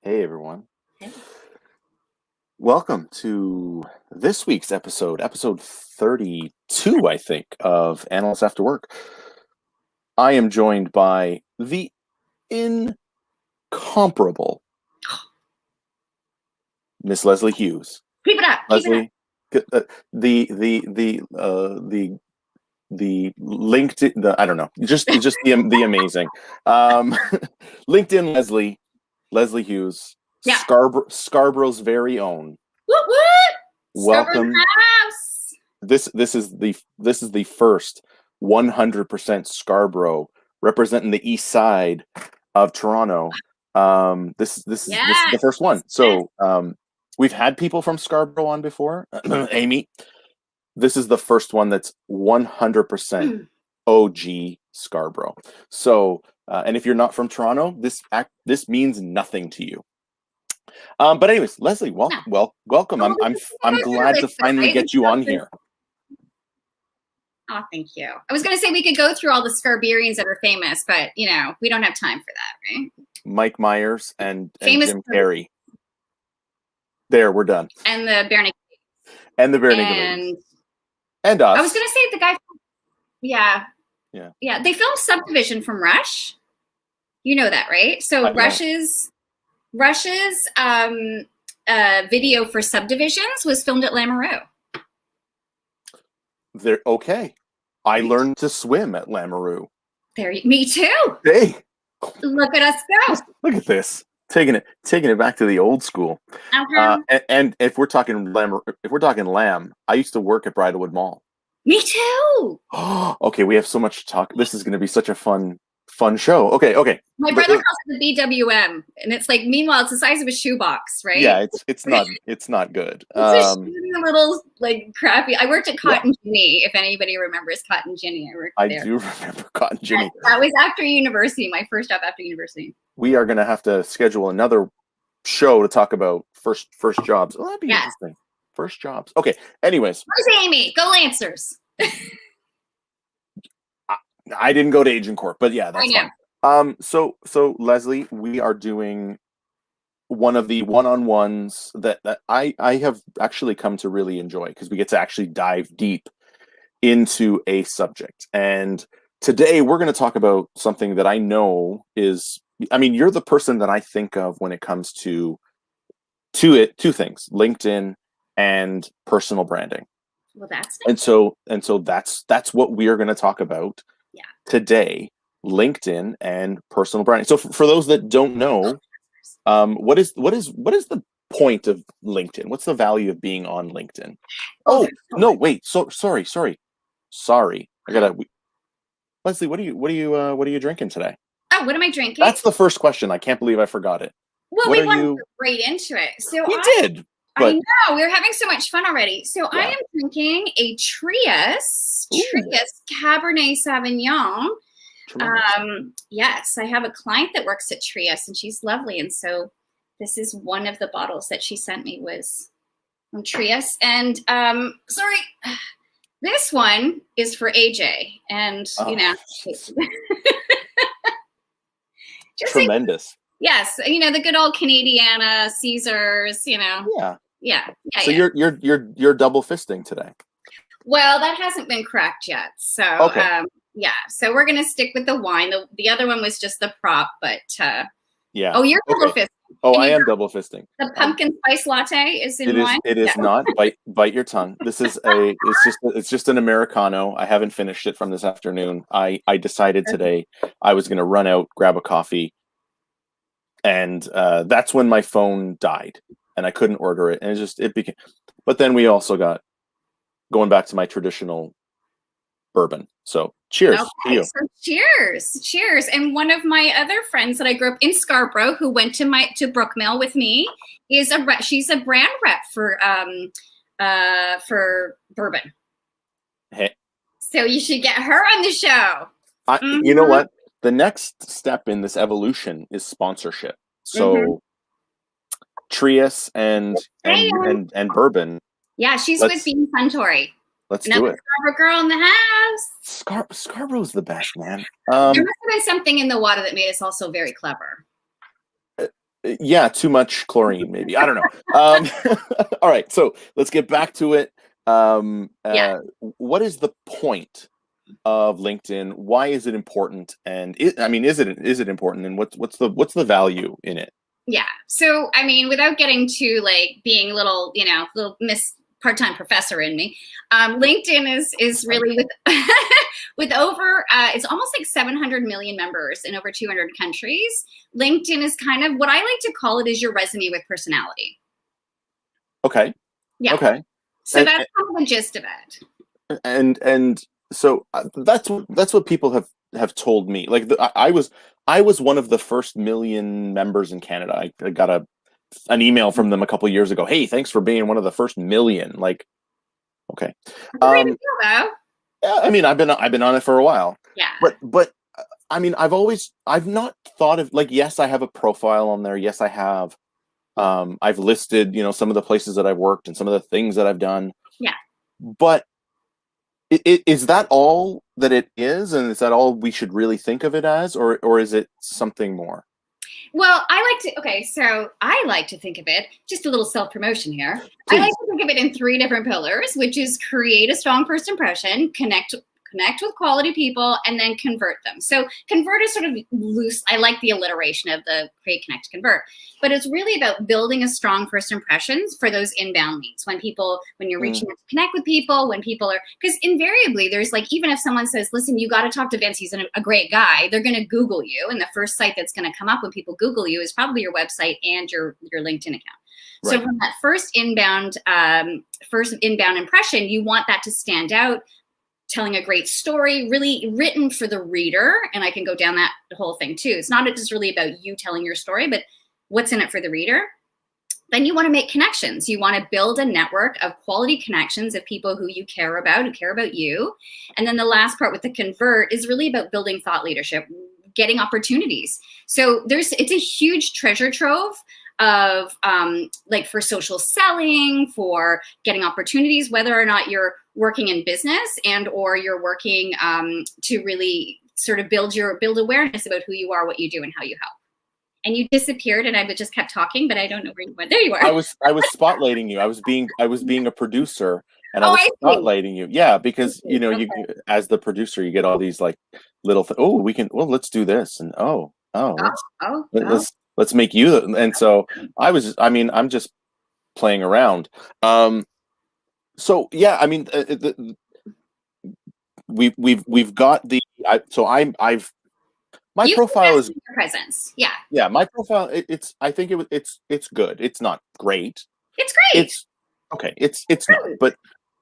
Hey everyone. Hey. Welcome to this week's episode 32, I think, of Analysts After Work. I am joined by the incomparable Miss Leslie Hughes. Keep it up. Leslie, the LinkedIn, I don't know, just the amazing, LinkedIn Leslie Hughes, Yeah. Scarborough's very own. What? Welcome. House. This is the first 100% Scarborough representing the east side of Toronto. This is the first one. So we've had people from Scarborough on before. Amy, this is the first one that's 100% OG Scarborough. So and if you're not from Toronto, this means nothing to you. But anyways, Leslie, welcome. I'm glad to finally get you on here. Oh, thank you. I was going to say we could go through all the Scarberians that are famous, but we don't have time for that, right? Mike Myers and Jim Carrey. There, we're done. And the Bare Naked Ladies. And the Bare Naked Ladies. And us. I was going to say the guy. Yeah. They filmed Subdivision from Rush. You know that, right? So Rush's video for Subdivisions was filmed at Lamoureux. Okay. I learned to swim at Lamoureux. Me too. Hey. Look at us go. Look at this. Taking it back to the old school. Okay. And if we're talking lamb, I used to work at Bridlewood Mall. Me too. Okay, we have so much to talk. This is going to be such a fun show. Okay. My brother calls it the BWM, and it's like, meanwhile, it's the size of a shoebox, right? Yeah, it's not good. It's a little like crappy. I worked at Cotton Ginny. If anybody remembers Cotton Ginny, I do remember Cotton Ginny. That was after university. My first job after university. We are going to have to schedule another show to talk about first jobs. Oh, that'd be interesting. First jobs. Okay. Anyways, where's Amy? Go Lancers. I didn't go to Agent Corp, but yeah, that's fine. So Leslie, we are doing one of the one-on-ones that I have actually come to really enjoy because we get to actually dive deep into a subject. And today we're going to talk about something that I know is, you're the person that I think of when it comes to two things: LinkedIn and personal branding. Well, that's nice. And so that's what we are going to talk about today: LinkedIn and personal branding. So for those that don't know, what is the point of LinkedIn? What's the value of being on LinkedIn? Oh no, wait. So sorry. I gotta. Leslie, what are you drinking today? Oh, what am I drinking? That's the first question. I can't believe I forgot it. Well, we went right into it. So we did. But I know, we're having so much fun already. So I am drinking a Trius Cabernet Sauvignon. Yes, I have a client that works at Trius, and she's lovely. And so this is one of the bottles that she sent me was from Trius. And sorry, this one is for AJ. And just tremendous. Yes, the good old Canadiana, Caesars, Yeah. So you're double fisting today. Well, that hasn't been cracked yet. So so we're gonna stick with the wine. The other one was just the prop, but yeah. Oh, you're double fisting. Oh, I am double fisting. The pumpkin spice latte is in wine. It is not. Bite your tongue. This is it's just an Americano. I haven't finished it from this afternoon. I decided today I was gonna run out, grab a coffee, and that's when my phone died. And I couldn't order it, and it became. But then we also got going back to my traditional bourbon. So cheers to you. So cheers. And one of my other friends that I grew up in Scarborough, who went to Brookmill with me, she's a brand rep for bourbon. Hey. So you should get her on the show. You know what? The next step in this evolution is sponsorship. So. Trius and bourbon. Yeah, she's with Bean Suntory. Let's do it. Scarborough girl in the house. Scarborough's the best, man. There must have been something in the water that made us also very clever. Yeah, too much chlorine, maybe. I don't know. All right, so let's get back to it. Yeah. What is the point of LinkedIn? Why is it important? And I mean, is it important? And what's the value in it? Yeah. So, I mean, without getting to like being a little, little Miss part-time professor in me, LinkedIn is really with with over it's almost like 700 million members in over 200 countries. LinkedIn is kind of what I like to call it is your resume with personality. Okay. Yeah. Okay. So And that's kind of the gist of it. and so that's what people have told me. Like I was one of the first million members in Canada. I got an email from them a couple years ago. Hey, thanks for being one of the first million. Like, okay. That's a great deal, though. Yeah, I mean, I've been on it for a while. Yeah. But I mean, I've not thought of, like, yes, I have a profile on there. Yes, I have. I've listed, some of the places that I've worked and some of the things that I've done. Yeah. But is that all that it is, and is that all we should really think of it as, or is it something more? Well, so I like to think of it, just a little self-promotion here. I like Please. to think of it in three different pillars, which is create a strong first impression, connect with quality people, and then convert them. So convert is sort of loose. I like the alliteration of the create, connect, convert. But it's really about building a strong first impressions for those inbound leads. When you're reaching out to connect with people, when people are, because invariably there's like, even if someone says, listen, you got to talk to Vince, he's a great guy, they're going to Google you. And the first site that's going to come up when people Google you is probably your website and your LinkedIn account. Right. So from that first inbound impression, you want that to stand out, telling a great story, really written for the reader. And I can go down that whole thing too. It's not just really about you telling your story, but what's in it for the reader. Then you want to make connections. You want to build a network of quality connections of people who you care about, who care about you. And then the last part with the convert is really about building thought leadership, getting opportunities. So it's a huge treasure trove of like for social selling, for getting opportunities, whether or not you're working in business and or you're working to really sort of build awareness about who you are, what you do, and how you help. And you disappeared, and I just kept talking, but I don't know where you went. There you are. I was spotlighting you. I was being a producer, and I was spotlighting you. Yeah, because you as the producer, you get all these like little. Let's do this, and let's make you. And so I'm just playing around. So yeah, I mean, we've got the. My profile is your presence. Yeah. Yeah, my profile. I think it's good. It's not great. It's great. It's okay. It's not. But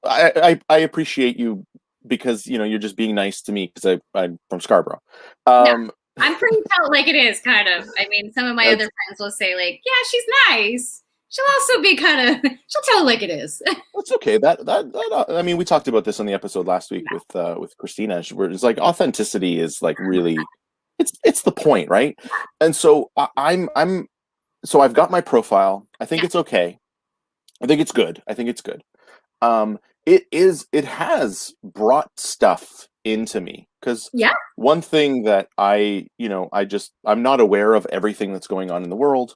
I appreciate you because you're just being nice to me because I'm from Scarborough. No, I'm pretty tell like it is kind of. I mean, some of my other friends will say like, yeah, she's nice. She'll also be she'll tell it like it is. That's okay. That I mean, we talked about this on the episode last week with Christina. Where it's like authenticity is like really, it's the point, right? And so so I've got my profile. I think it's okay. I think it's good. It has brought stuff into me because one thing that I'm not aware of everything that's going on in the world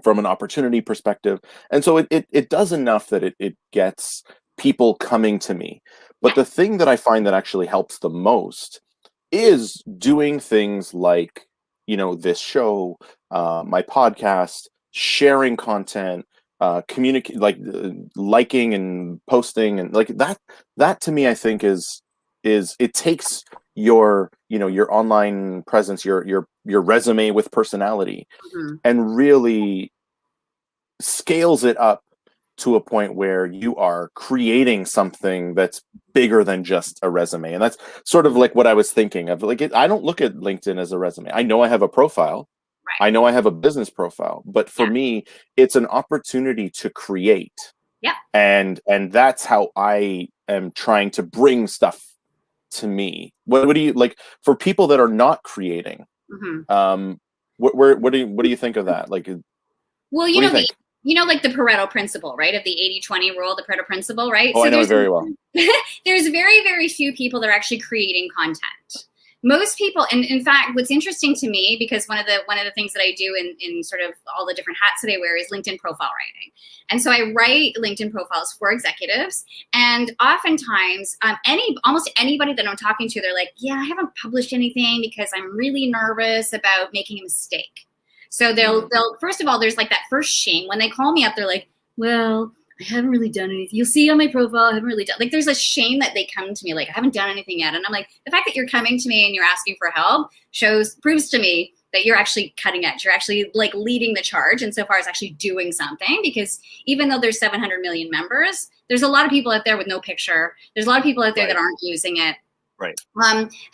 from an opportunity perspective. And so it does enough that it gets people coming to me. But the thing that I find that actually helps the most is doing things like, this show, my podcast, sharing content, communicate, like liking and posting, and like that to me, I think is it takes your online presence, your resume with personality, and really scales it up to a point where you are creating something that's bigger than just a resume. And that's sort of like what I was thinking of. Like, I don't look at LinkedIn as a resume. I know I have a profile. Right. I know I have a business profile, but for me, it's an opportunity to create. Yeah. And that's how I am trying to bring stuff to me. What do you like for people that are not creating? What do you think of that? Like, well, like the Pareto principle, right? Of the 80-20 rule, the Pareto principle, right? Oh, so I know it very well. There's very, very few people that are actually creating content. most people, and in fact, what's interesting to me, because one of the things that I do in sort of all the different hats that I wear is LinkedIn profile writing. And so I write LinkedIn profiles for executives, and oftentimes almost anybody that I'm talking to, they're like, yeah, I haven't published anything because I'm really nervous about making a mistake. So they'll first of all, there's like that first shame when they call me up. They're like, well, I haven't really done anything. You'll see on my profile, I haven't really done, like, there's a shame that they come to me like, I haven't done anything yet. And I'm like, the fact that you're coming to me and you're asking for help proves to me that you're actually cutting edge. You're actually like leading the charge insofar as actually doing something, because even though there's 700 million members, there's a lot of people out there with no picture. There's a lot of people out there that aren't using it. Right.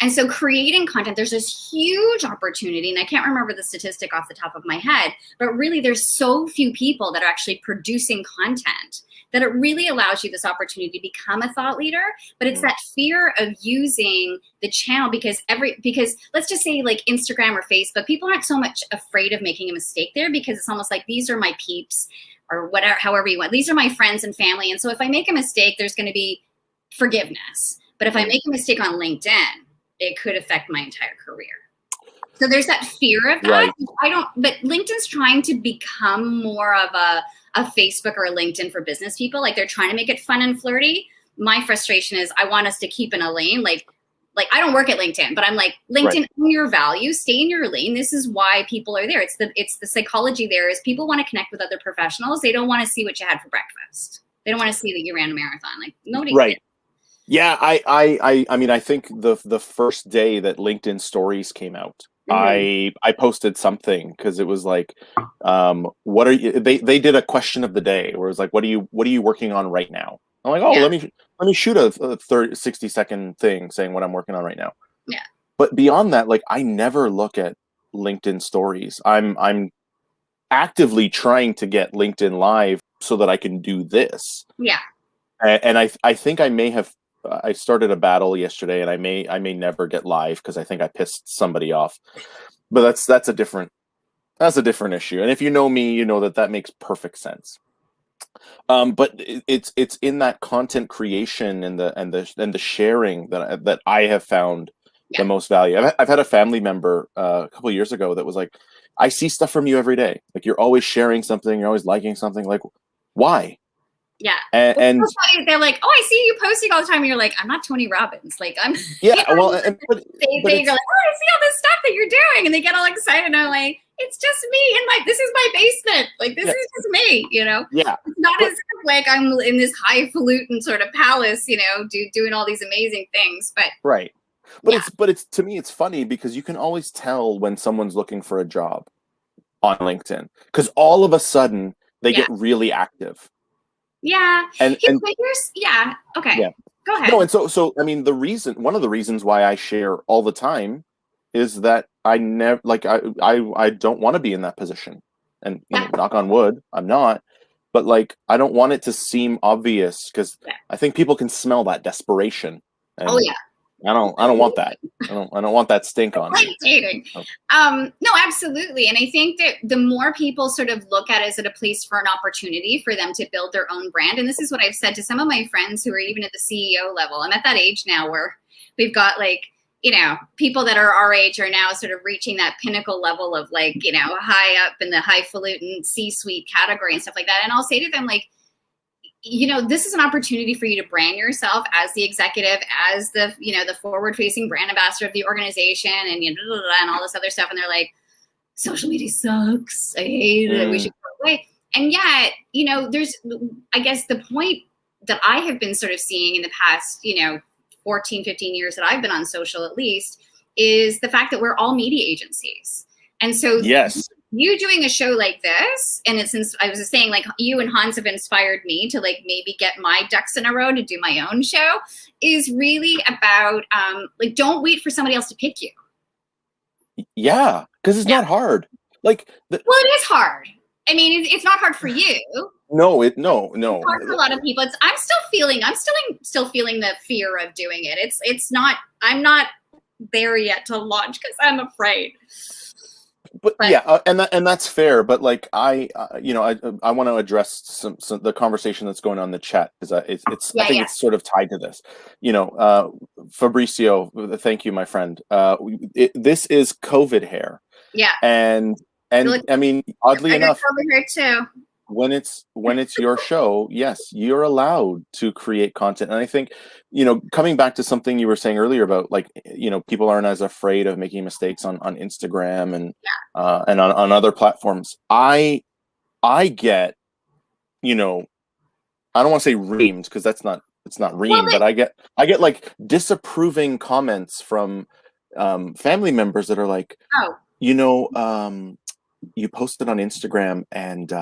And so creating content, there's this huge opportunity, and I can't remember the statistic off the top of my head, but really there's so few people that are actually producing content that it really allows you this opportunity to become a thought leader. But it's that fear of using the channel, because let's just say like Instagram or Facebook, people aren't so much afraid of making a mistake there, because it's almost like, these are my peeps, or whatever, however you want. These are my friends and family. And so if I make a mistake, there's going to be forgiveness. But if I make a mistake on LinkedIn, it could affect my entire career. So there's that fear of that. Right. But LinkedIn's trying to become more of a Facebook or a LinkedIn for business people. Like, they're trying to make it fun and flirty. My frustration is I want us to keep in a lane. Like I don't work at LinkedIn, but I'm like, LinkedIn, own your values, stay in your lane. This is why people are there. It's the psychology there is people want to connect with other professionals. They don't want to see what you had for breakfast. They don't want to see that you ran a marathon. Like, nobody. Right. Yeah, I mean, I think the first day that LinkedIn Stories came out, I posted something because it was like, what are you? They did a question of the day where it was like, what are you working on right now? I'm like, oh, let me shoot a 60-second thing saying what I'm working on right now. Yeah. But beyond that, like, I never look at LinkedIn Stories. I'm actively trying to get LinkedIn Live so that I can do this. Yeah. And I think I may have. I started a battle yesterday, and I may never get live because I think I pissed somebody off. But that's a different issue. And if you know me, you know that makes perfect sense. But it's in that content creation and the sharing that I have found the most value. I've had a family member a couple of years ago that was like, I see stuff from you every day. Like, you're always sharing something, you're always liking something. Like, why? Yeah. And they're like, oh, I see you posting all the time. And you're like, I'm not Tony Robbins. Like, I'm. Yeah. You know, well, they're like, oh, I see all this stuff that you're doing, and they get all excited. And I'm like, it's just me, and this is my basement. Like, this is just me. You know. Yeah. It's not as if, like, I'm in this highfalutin sort of palace. You know, doing all these amazing things. But right. But it's to me, it's funny because you can always tell when someone's looking for a job on LinkedIn, because all of a sudden they get really active. Yeah. And okay. Yeah. Go ahead. No, and so I mean, one of the reasons why I share all the time is that I never, like, I don't want to be in that position. And knock on wood, I'm not. But, like, I don't want it to seem obvious, because I think people can smell that desperation. And I don't want that. I don't want that stink on me. Dating. No, absolutely. And I think that the more people sort of look at it as a place for an opportunity for them to build their own brand. And this is what I've said to some of my friends who are even at the CEO level. I'm at that age now where we've got, like, you know, people that are our age are now sort of reaching that pinnacle level of, like, you know, high up in the highfalutin C-suite category and stuff like that. And I'll say to them, like, you know, this is an opportunity for you to brand yourself as the executive, as the, you know, the forward-facing brand ambassador of the organization, and, you know, and all this other stuff. And they're like, social media sucks. I hate it. We should go away. And yet, you know, there's, I guess the point that I have been sort of seeing in the past, you know, 14, 15 years that I've been on social, at least, is the fact that we're all media agencies. And so you doing a show like this, and it's since I was just saying, like, you and Hans have inspired me to, like, maybe get my ducks in a row to do my own show, is really about, like, don't wait for somebody else to pick you. Yeah, because it's not hard. Like, well, it is hard. I mean, it's not hard for you. No. It's hard for a lot of people. I'm still feeling the fear of doing it. It's not. I'm not there yet to launch because I'm afraid. but yeah, and that's fair. But like I want to address some the conversation that's going on in the chat, because it's I think it's sort of tied to this. Fabricio, thank you, my friend. This is COVID hair. Yeah. And I mean, oddly enough, COVID hair too. When it's your show, yes, you're allowed to create content. And I think, coming back to something you were saying earlier about, like, people aren't as afraid of making mistakes on Instagram and on other platforms. I get, I don't want to say reamed, because it's not reamed, but I get like disapproving comments from family members that are like, you posted on Instagram and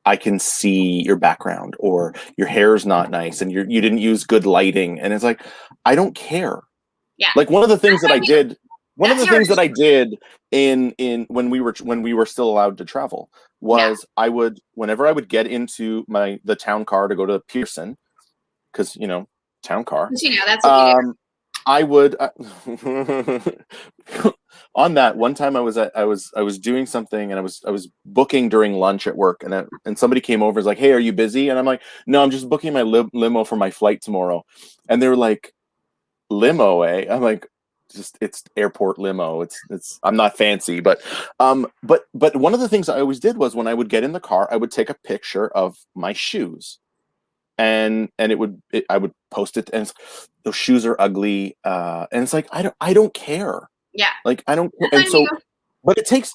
I can see your background, or your hair's not nice and you didn't use good lighting. And it's like, I don't care. Yeah. Like, one of the things that I did in when we were still allowed to travel was, whenever I would get into the town car to go to Pearson, because town car. That's what you do. I would on that one time I was doing something, and I was booking during lunch at work, and somebody came over and was like, "Hey, are you busy?" And I'm like, "No, I'm just booking my limo for my flight tomorrow." And they were like, "Limo, eh?" I'm like, it's airport limo. It's I'm not fancy, but one of the things I always did was, when I would get in the car, I would take a picture of my shoes. And I would post it, and those shoes are ugly, and it's like, I don't care. Yeah. Like, I don't. And so, but it takes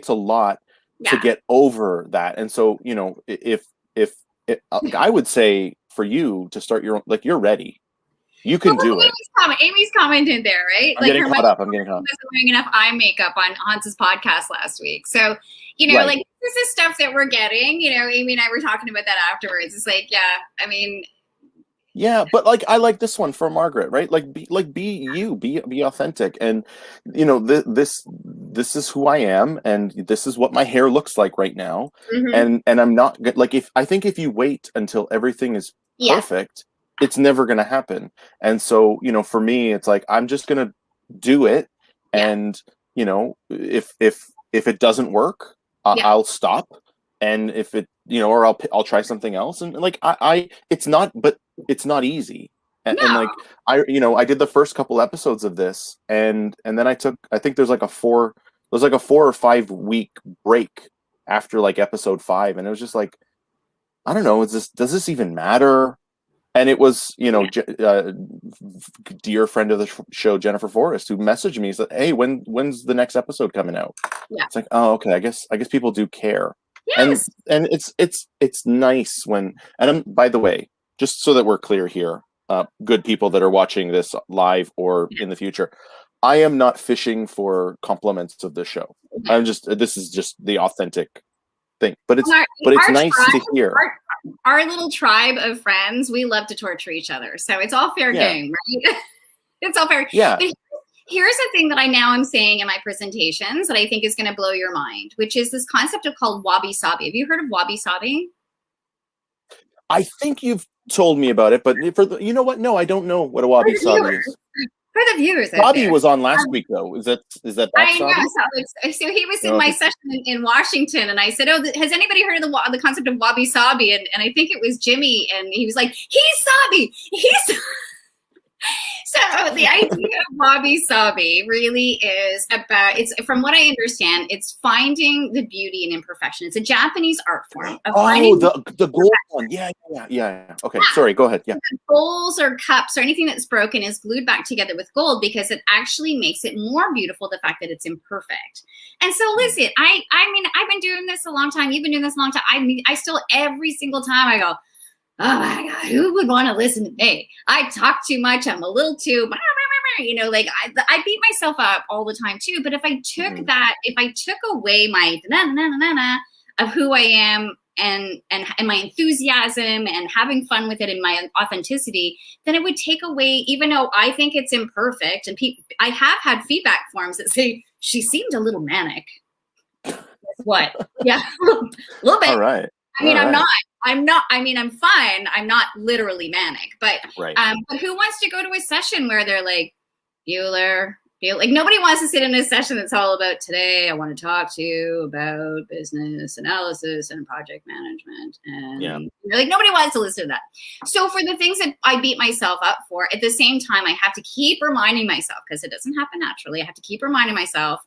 a lot to get over that. And so, if I would say, for you to start your own, like, you're ready, you can do it. Amy's commented there, right? I'm getting caught up. Wasn't wearing enough eye makeup on Hans's podcast last week, so like, this is stuff that we're getting. Amy and I were talking about that afterwards. It's like, I mean, yeah, but like, I like this one for Margaret, right? Like, be you, be authentic, and this is who I am, and this is what my hair looks like right now, and I'm not like, if you wait until everything is perfect, it's never going to happen. And so, for me, it's like, I'm just going to do it, and if it doesn't work, I'll stop, and if it or I'll try something else, and like, it's not easy. And like, I did the first couple episodes of this, and then I think there's like a 4 or 5 week break after like episode 5, and it was just like, I don't know, does this even matter? And it was, dear friend of the show, Jennifer Forrest, who messaged me, said, "Hey, when's the next episode coming out?" Yeah. It's like, oh, okay, I guess people do care. Yes. And it's nice when, and I'm, by the way, just so that we're clear here, good people that are watching this live or in the future, I am not fishing for compliments of this show. This is just the authentic thing. But it's nice to hear. Our little tribe of friends, we love to torture each other, so it's all fair game, right? It's all fair. Yeah. But here's the thing that I now am saying in my presentations that I think is going to blow your mind, which is this concept called wabi-sabi. Have you heard of wabi-sabi? I think you've told me about it, but you know what? No, I don't know what a wabi-sabi is. For the viewers, Bobby was on last week, though. Is that I know. So he was in my session in Washington, and I said, "Oh, has anybody heard of the concept of wabi-sabi?" And I think it was Jimmy, and he was like, "He's sabi. He's." So the idea of wabi-sabi really is about, it's, from what I understand, it's finding the beauty in imperfection. It's a Japanese art form. The gold one. Yeah. Okay, sorry, go ahead. Yeah. Bowls or cups or anything that's broken is glued back together with gold because it actually makes it more beautiful, the fact that it's imperfect. And so listen, I mean, I've been doing this a long time. You've been doing this a long time. I still, every single time I go, oh my God, who would want to listen to me? I talk too much. I'm a little too, like I beat myself up all the time too. But if I took if I took away my of who I am and my enthusiasm and having fun with it and my authenticity, then it would take away, even though I think it's imperfect. And I have had feedback forms that say, she seemed a little manic. What? Yeah, a little bit. All right. I mean, I'm not, I mean, I'm fine. I'm not literally manic, but, right. But who wants to go to a session where they're like, Bueller, Like nobody wants to sit in a session that's all about today. I want to talk to you about business analysis and project management. And like nobody wants to listen to that. So for the things that I beat myself up for, at the same time, I have to keep reminding myself, because it doesn't happen naturally. I have to keep reminding myself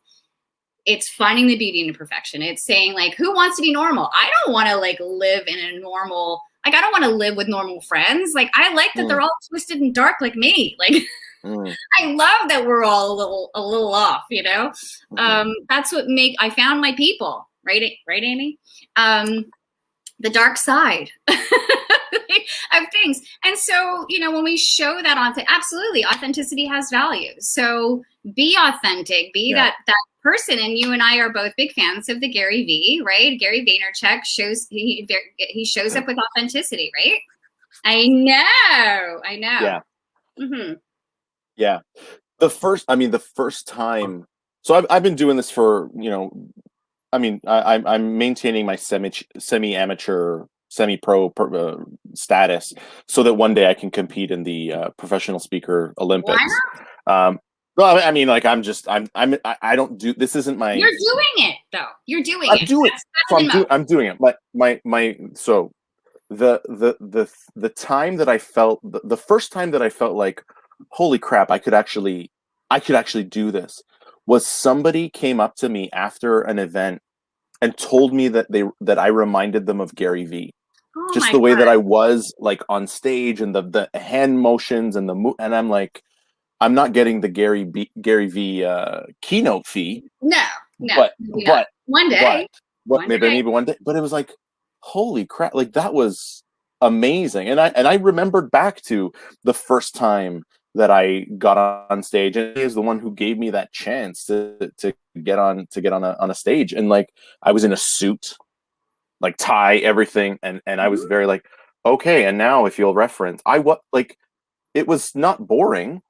it's finding the beauty in imperfection. It's saying like, who wants to be normal? I don't want to like live in a normal, like, I don't want to live with normal friends. Like, I like that they're all twisted and dark like me. Like, I love that we're all a little off, you know? That's what I found my people, right? Right, Amy? The dark side of things. And so, you know, when we show that absolutely, authenticity has value. So be authentic, be that person. And you and I are both big fans of the Gary V, right? Gary Vaynerchuk he shows up with authenticity, right? I know. Yeah. Yeah. The first time. So I've been doing this for, you know, I mean, I'm maintaining my semi-amateur, semi-pro status so that one day I can compete in the professional speaker Olympics. Well, I mean, like, I don't do, this isn't my. You're doing it though. You're doing it. I'm doing it. So the time that I felt, the first time that I felt like, holy crap, I could actually do this, was somebody came up to me after an event and told me that I reminded them of Gary V. Just the way that I was like on stage, and the hand motions and and I'm like, I'm not getting the Gary V keynote fee. No. But one day. Maybe one day. But it was like, holy crap! Like, that was amazing. And I remembered back to the first time that I got on stage, and he is the one who gave me that chance to get on a stage. And like, I was in a suit, like tie, everything, and I was very like, okay. And now, if you'll reference, it was not boring,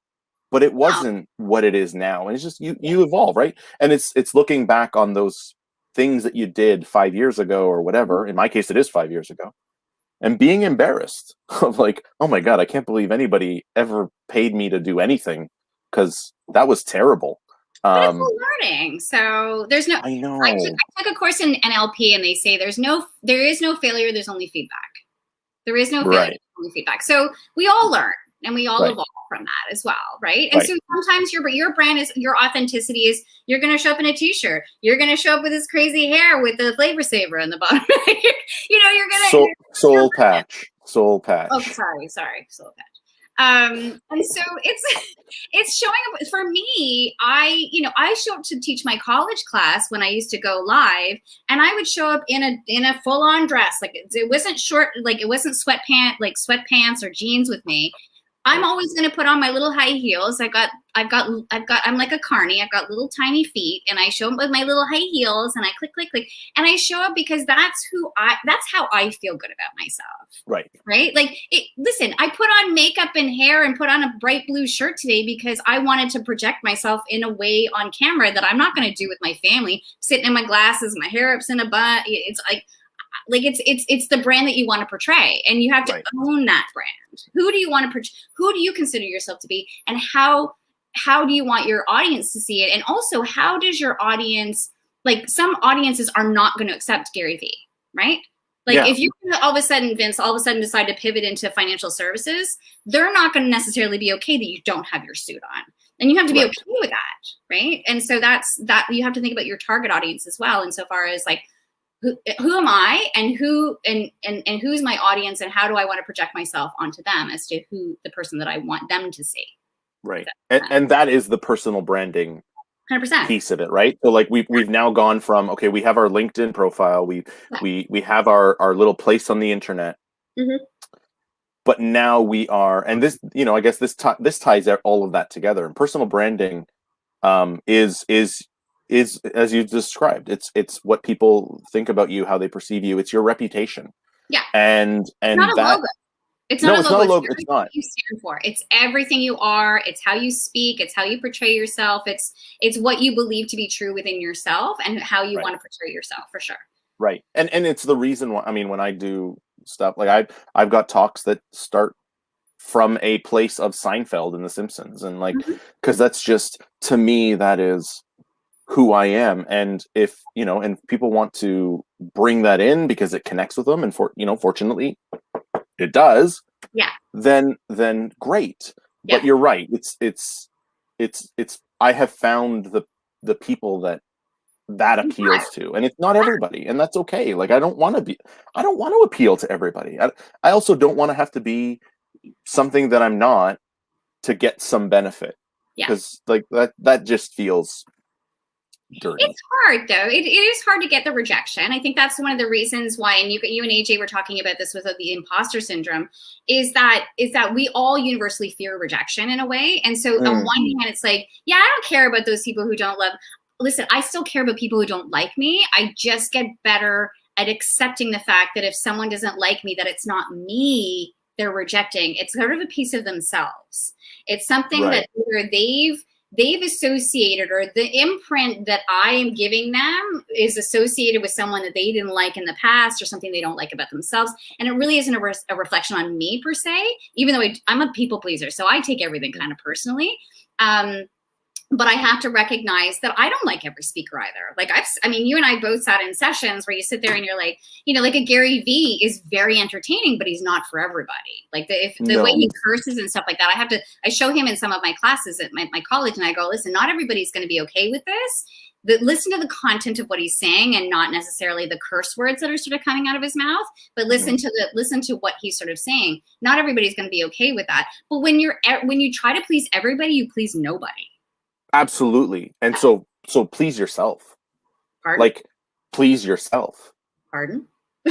but it wasn't what it is now. And it's just you evolve, right? And it's looking back on those things that you did 5 years ago or whatever. In my case, it is 5 years ago. And being embarrassed of like, oh my God, I can't believe anybody ever paid me to do anything, because that was terrible. But it's all learning. So there's no. I know. I took a course in NLP, and they say there is no failure. There's only feedback. There is no failure. There's only feedback. So we all learn, and we all evolve from that as well, right? And so sometimes your brand is, your authenticity is, you're going to show up in a t-shirt. You're going to show up with this crazy hair with the flavor saver in the bottom. You know, you're going to soul patch. Oh, sorry, soul patch. And so it's showing up for me. I show up to teach my college class when I used to go live, and I would show up in a full on dress. Like, it wasn't short, like it wasn't sweatpants or jeans with me. I'm always going to put on my little high heels. I'm like a carny. I've got little tiny feet, and I show up with my little high heels, and I click, and I show up because that's how I feel good about myself. Right. Like, listen, I put on makeup and hair and put on a bright blue shirt today because I wanted to project myself in a way on camera that I'm not going to do with my family, sitting in my glasses, my hair up's in a bun. It's like it's the brand that you want to portray, and you have to own that brand. Who do you want to who do you consider yourself to be, and how do you want your audience to see it? And also, how does your audience, like, some audiences are not going to accept Gary V, right? Like, if you all of a sudden, Vince, decide to pivot into financial services, they're not going to necessarily be okay that you don't have your suit on. And you have to be okay with that, right? And so that's that. You have to think about your target audience as well, insofar as like, who am I, and who's my audience, and how do I want to project myself onto them as to who the person that I want them to see. Right. And that is the personal branding 100% piece of it, right? So like we've now gone from, okay, we have our LinkedIn profile, we have our little place on the internet. But now we are, and this, you know, I guess this ties all of that together. And personal branding is as you described, it's what people think about you, how they perceive you. It's your reputation. Yeah. And not that. A logo. It's not a logo. It's not. You stand for. It's everything you are. It's how you speak. It's how you portray yourself. It's what you believe to be true within yourself, and how you want to portray yourself, for sure. Right. And it's the reason why, I mean, when I do stuff like I've got talks that start from a place of Seinfeld and The Simpsons, and like, because that's just, to me, that is who I am. And if, you know, and people want to bring that in because it connects with them, and fortunately it does, yeah, then great. yeah. But you're right. It's I have found the people that appeals to, and it's not everybody, and that's okay. Like, I don't want to appeal to everybody. I also don't want to have to be something that I'm not to get some benefit, because like that just feels dirty. It's hard though. It is hard to get the rejection. I think that's one of the reasons why, and you and AJ were talking about this with the imposter syndrome, is that we all universally fear rejection in a way. And so on one hand, it's like, yeah, I don't care about those people who don't love. Listen, I still care about people who don't like me. I just get better at accepting the fact that if someone doesn't like me, that it's not me they're rejecting. It's sort of a piece of themselves. It's something that either they've associated, or the imprint that I am giving them is associated with someone that they didn't like in the past, or something they don't like about themselves. And it really isn't a reflection on me per se, even though I'm a people pleaser. So I take everything kind of personally. But I have to recognize that I don't like every speaker either. Like I mean, you and I both sat in sessions where you sit there and you're like, you know, like a Gary Vee is very entertaining, but he's not for everybody. Like the way he curses and stuff like that, I show him in some of my classes at my college, and I go, listen, not everybody's going to be okay with this. Listen to the content of what he's saying, and not necessarily the curse words that are sort of coming out of his mouth, but listen to what he's sort of saying. Not everybody's going to be okay with that. But when you try to please everybody, you please nobody. Absolutely. And so please yourself. Pardon? Like, please yourself. Pardon?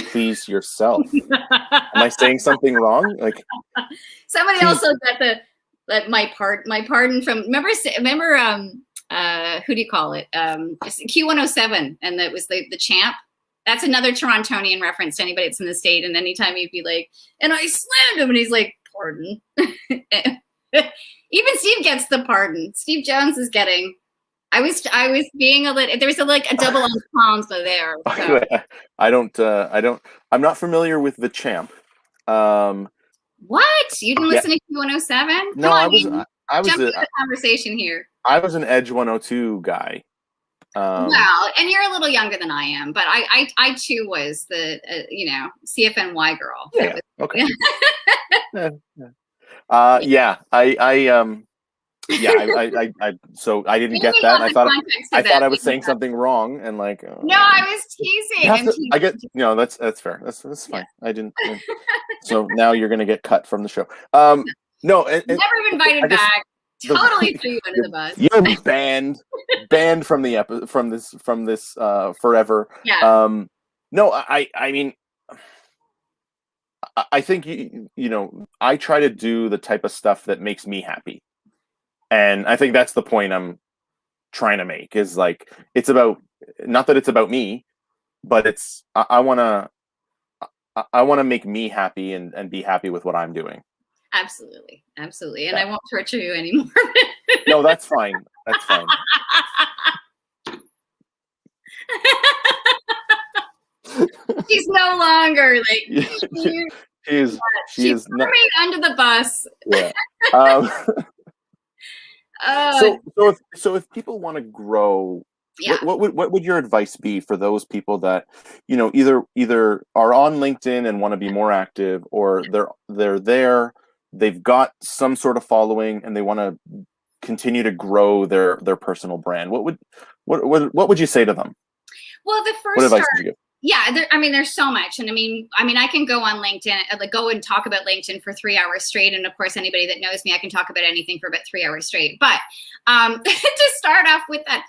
Please yourself. Am I saying something wrong? Like, somebody also got my pardon from remember who do you call it? Q107, and that was the champ. That's another Torontonian reference to anybody that's in the state. And anytime he'd be like, and I slammed him, and he's like, pardon. Even Steve gets the pardon. Steve Jones is getting. I was being a little. There's a double entendre there. So. I'm not familiar with the champ. What? You didn't listen to Q107? No, I was jump into the conversation here. I was an Edge 102 guy. Well, and you're a little younger than I am, but I too was the CFNY girl. Yeah. Okay. So I didn't get that. And I thought I was saying something wrong, and like. No, I was teasing. I get that's fair. That's fine. Yeah. I didn't. So now you're gonna get cut from the show. No, never been invited back. Totally threw you under the bus. You're banned from this forever. Yeah. No, I mean, I think you know, I try to do the type of stuff that makes me happy, and I think that's the point I'm trying to make. Is like, it's about, not that it's about me, but it's I want to make me happy and be happy with what I'm doing. Absolutely. And I won't torture you anymore. No, that's fine. That's fine. She's no longer like she is not under the bus. Yeah. So if people want to grow, what would your advice be for those people that, you know, either are on LinkedIn and want to be more active, or they've got some sort of following and they want to continue to grow their personal brand? What would you say to them? Well, the first what advice would you give? Yeah, there's so much. And I mean, I can go on LinkedIn, go and talk about LinkedIn for 3 hours straight. And of course, anybody that knows me, I can talk about anything for about 3 hours straight. But to start off with that,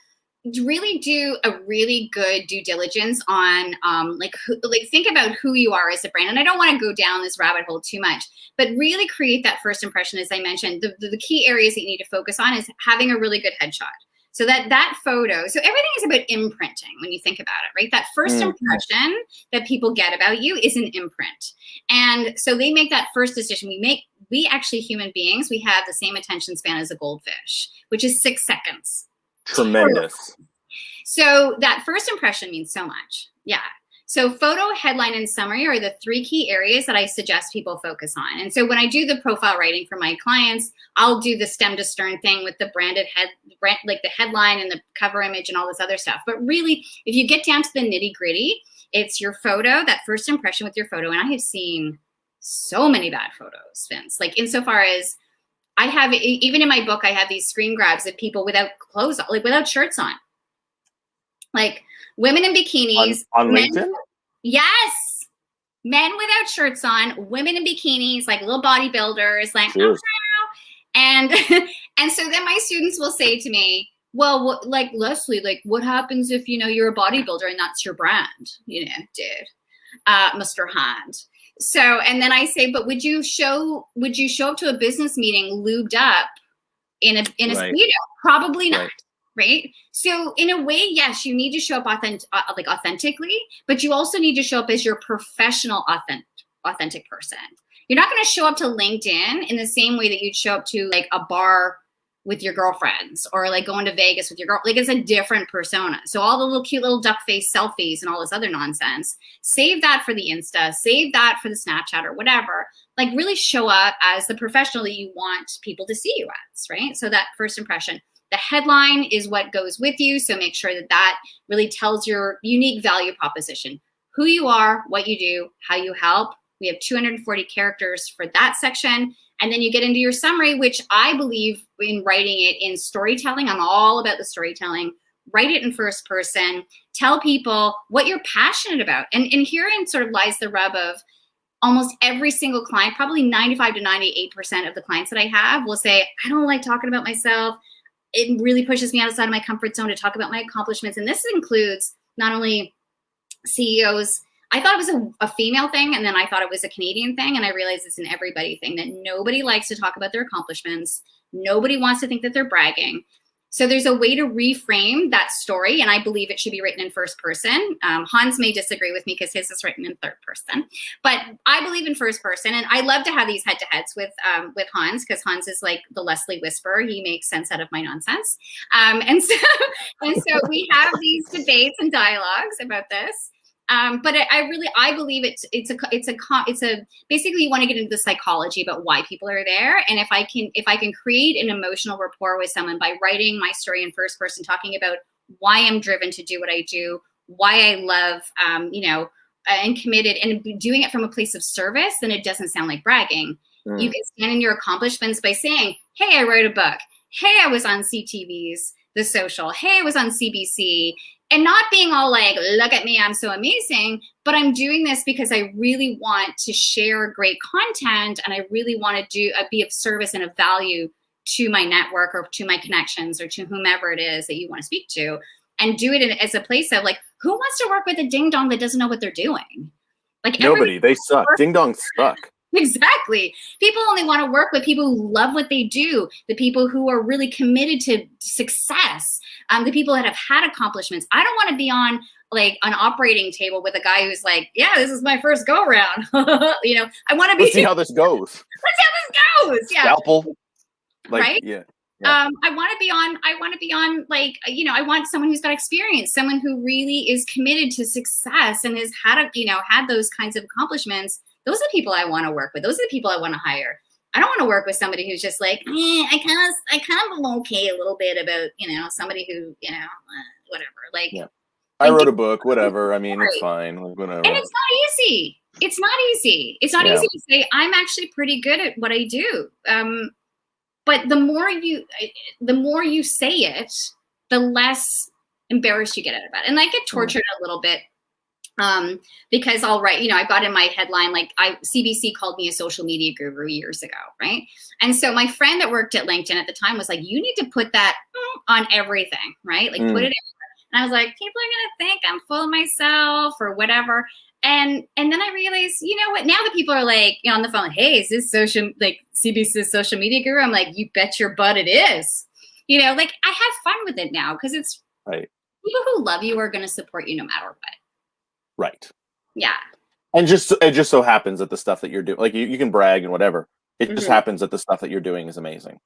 really do a really good due diligence on think about who you are as a brand. And I don't want to go down this rabbit hole too much, but really create that first impression. As I mentioned, the key areas that you need to focus on is having a really good headshot. So that photo, so everything is about imprinting when you think about it, right? That first impression that people get about you is an imprint. And so they make that first decision. We actually, human beings, we have the same attention span as a goldfish, which is 6 seconds. Tremendous. So that first impression means so much. Yeah. So photo, headline, and summary are the 3 key areas that I suggest people focus on. And so when I do the profile writing for my clients, I'll do the stem to stern thing with the branded like the headline and the cover image and all this other stuff. But really, if you get down to the nitty gritty, it's your photo, that first impression with your photo. And I have seen so many bad photos, Vince, like insofar as I have, even in my book, I have these screen grabs of people without clothes, like without shirts on, like women in bikinis. On LinkedIn? Yes. Men without shirts on, women in bikinis, like little bodybuilders, like, sure. And, and so then my students will say to me, well, what, like, Leslie, like, what happens if, you know, you're a bodybuilder and that's your brand, you know, dude, Mr. Hand. So, and then I say, but would you show up to a business meeting lubed up in a right. Speedo? Probably not. Right. So in a way, yes, you need to show up authentically, but you also need to show up as your professional, authentic person. You're not going to show up to LinkedIn in the same way that you'd show up to like a bar with your girlfriends or like going to Vegas with your girl. Like it's a different persona. So all the little cute little duck face selfies and all this other nonsense, save that for the Insta, save that for the Snapchat or whatever. Like really show up as the professional that you want people to see you as, right? So that first impression. The headline is what goes with you. So make sure that that really tells your unique value proposition, who you are, what you do, how you help. We have 240 characters for that section. And then you get into your summary, which I believe in writing it in storytelling. I'm all about the storytelling. Write it in first person. Tell people what you're passionate about. And herein sort of lies the rub of almost every single client, probably 95 to 98% of the clients that I have will say, I don't like talking about myself. It really pushes me outside of my comfort zone to talk about my accomplishments. And this includes not only CEOs. I thought it was a female thing, and then I thought it was a Canadian thing, and I realized it's an everybody thing, that nobody likes to talk about their accomplishments. Nobody wants to think that they're bragging. So there's a way to reframe that story, and I believe it should be written in first person. Hans may disagree with me because his is written in third person, but I believe in first person, and I love to have these head-to-heads with Hans, because Hans is like the Leslie Whisperer. He makes sense out of my nonsense, and so we have these debates and dialogues about this. But I believe it's a basically you want to get into the psychology about why people are there. And if I can create an emotional rapport with someone by writing my story in first person, talking about why I'm driven to do what I do, why I love, and committed, and doing it from a place of service, then it doesn't sound like bragging. You can stand in your accomplishments by saying, hey, I wrote a book. Hey, I was on CTV's The Social. Hey, I was on CBC. And not being all like, look at me, I'm so amazing, but I'm doing this because I really want to share great content, and I really want to be of service and of value to my network or to my connections or to whomever it is that you want to speak to, and do it as a place of like, who wants to work with a ding dong that doesn't know what they're doing? Like nobody, they suck. Ding dongs suck. Exactly. People only want to work with people who love what they do, the people who are really committed to success, the people that have had accomplishments. I don't want to be on like an operating table with a guy who's like, yeah, this is my first go round. I want to be. Let's see how this goes. Let's see how this goes. Yeah. Scalpel. Like, right. Yeah. I want to be on like, I want someone who's got experience, someone who really is committed to success and has had those kinds of accomplishments. Those are the people I want to work with. Those are the people I want to hire. I don't want to work with somebody who's just like, I kind of am okay a little bit about, somebody who, whatever. Like, yeah. I wrote a book, whatever. I mean, it's fine. Like, whatever. And it's not easy. It's not easy. It's not easy to say, I'm actually pretty good at what I do. But the more you say it, the less embarrassed you get about it. And I get tortured a little bit. Because I'll write, I've got in my headline, like CBC called me a social media guru years ago. Right. And so my friend that worked at LinkedIn at the time was like, you need to put that on everything, right? Like put it everywhere. And I was like, people are going to think I'm full of myself or whatever. And then I realized, you know what, now that people are like, on the phone, hey, is this CBC's social media guru? I'm like, you bet your butt it is. Like I have fun with it now because it's right. People who love you are going to support you no matter what. Right. Yeah. And it just so happens that the stuff that you're doing, like you can brag and whatever. It just happens that the stuff that you're doing is amazing.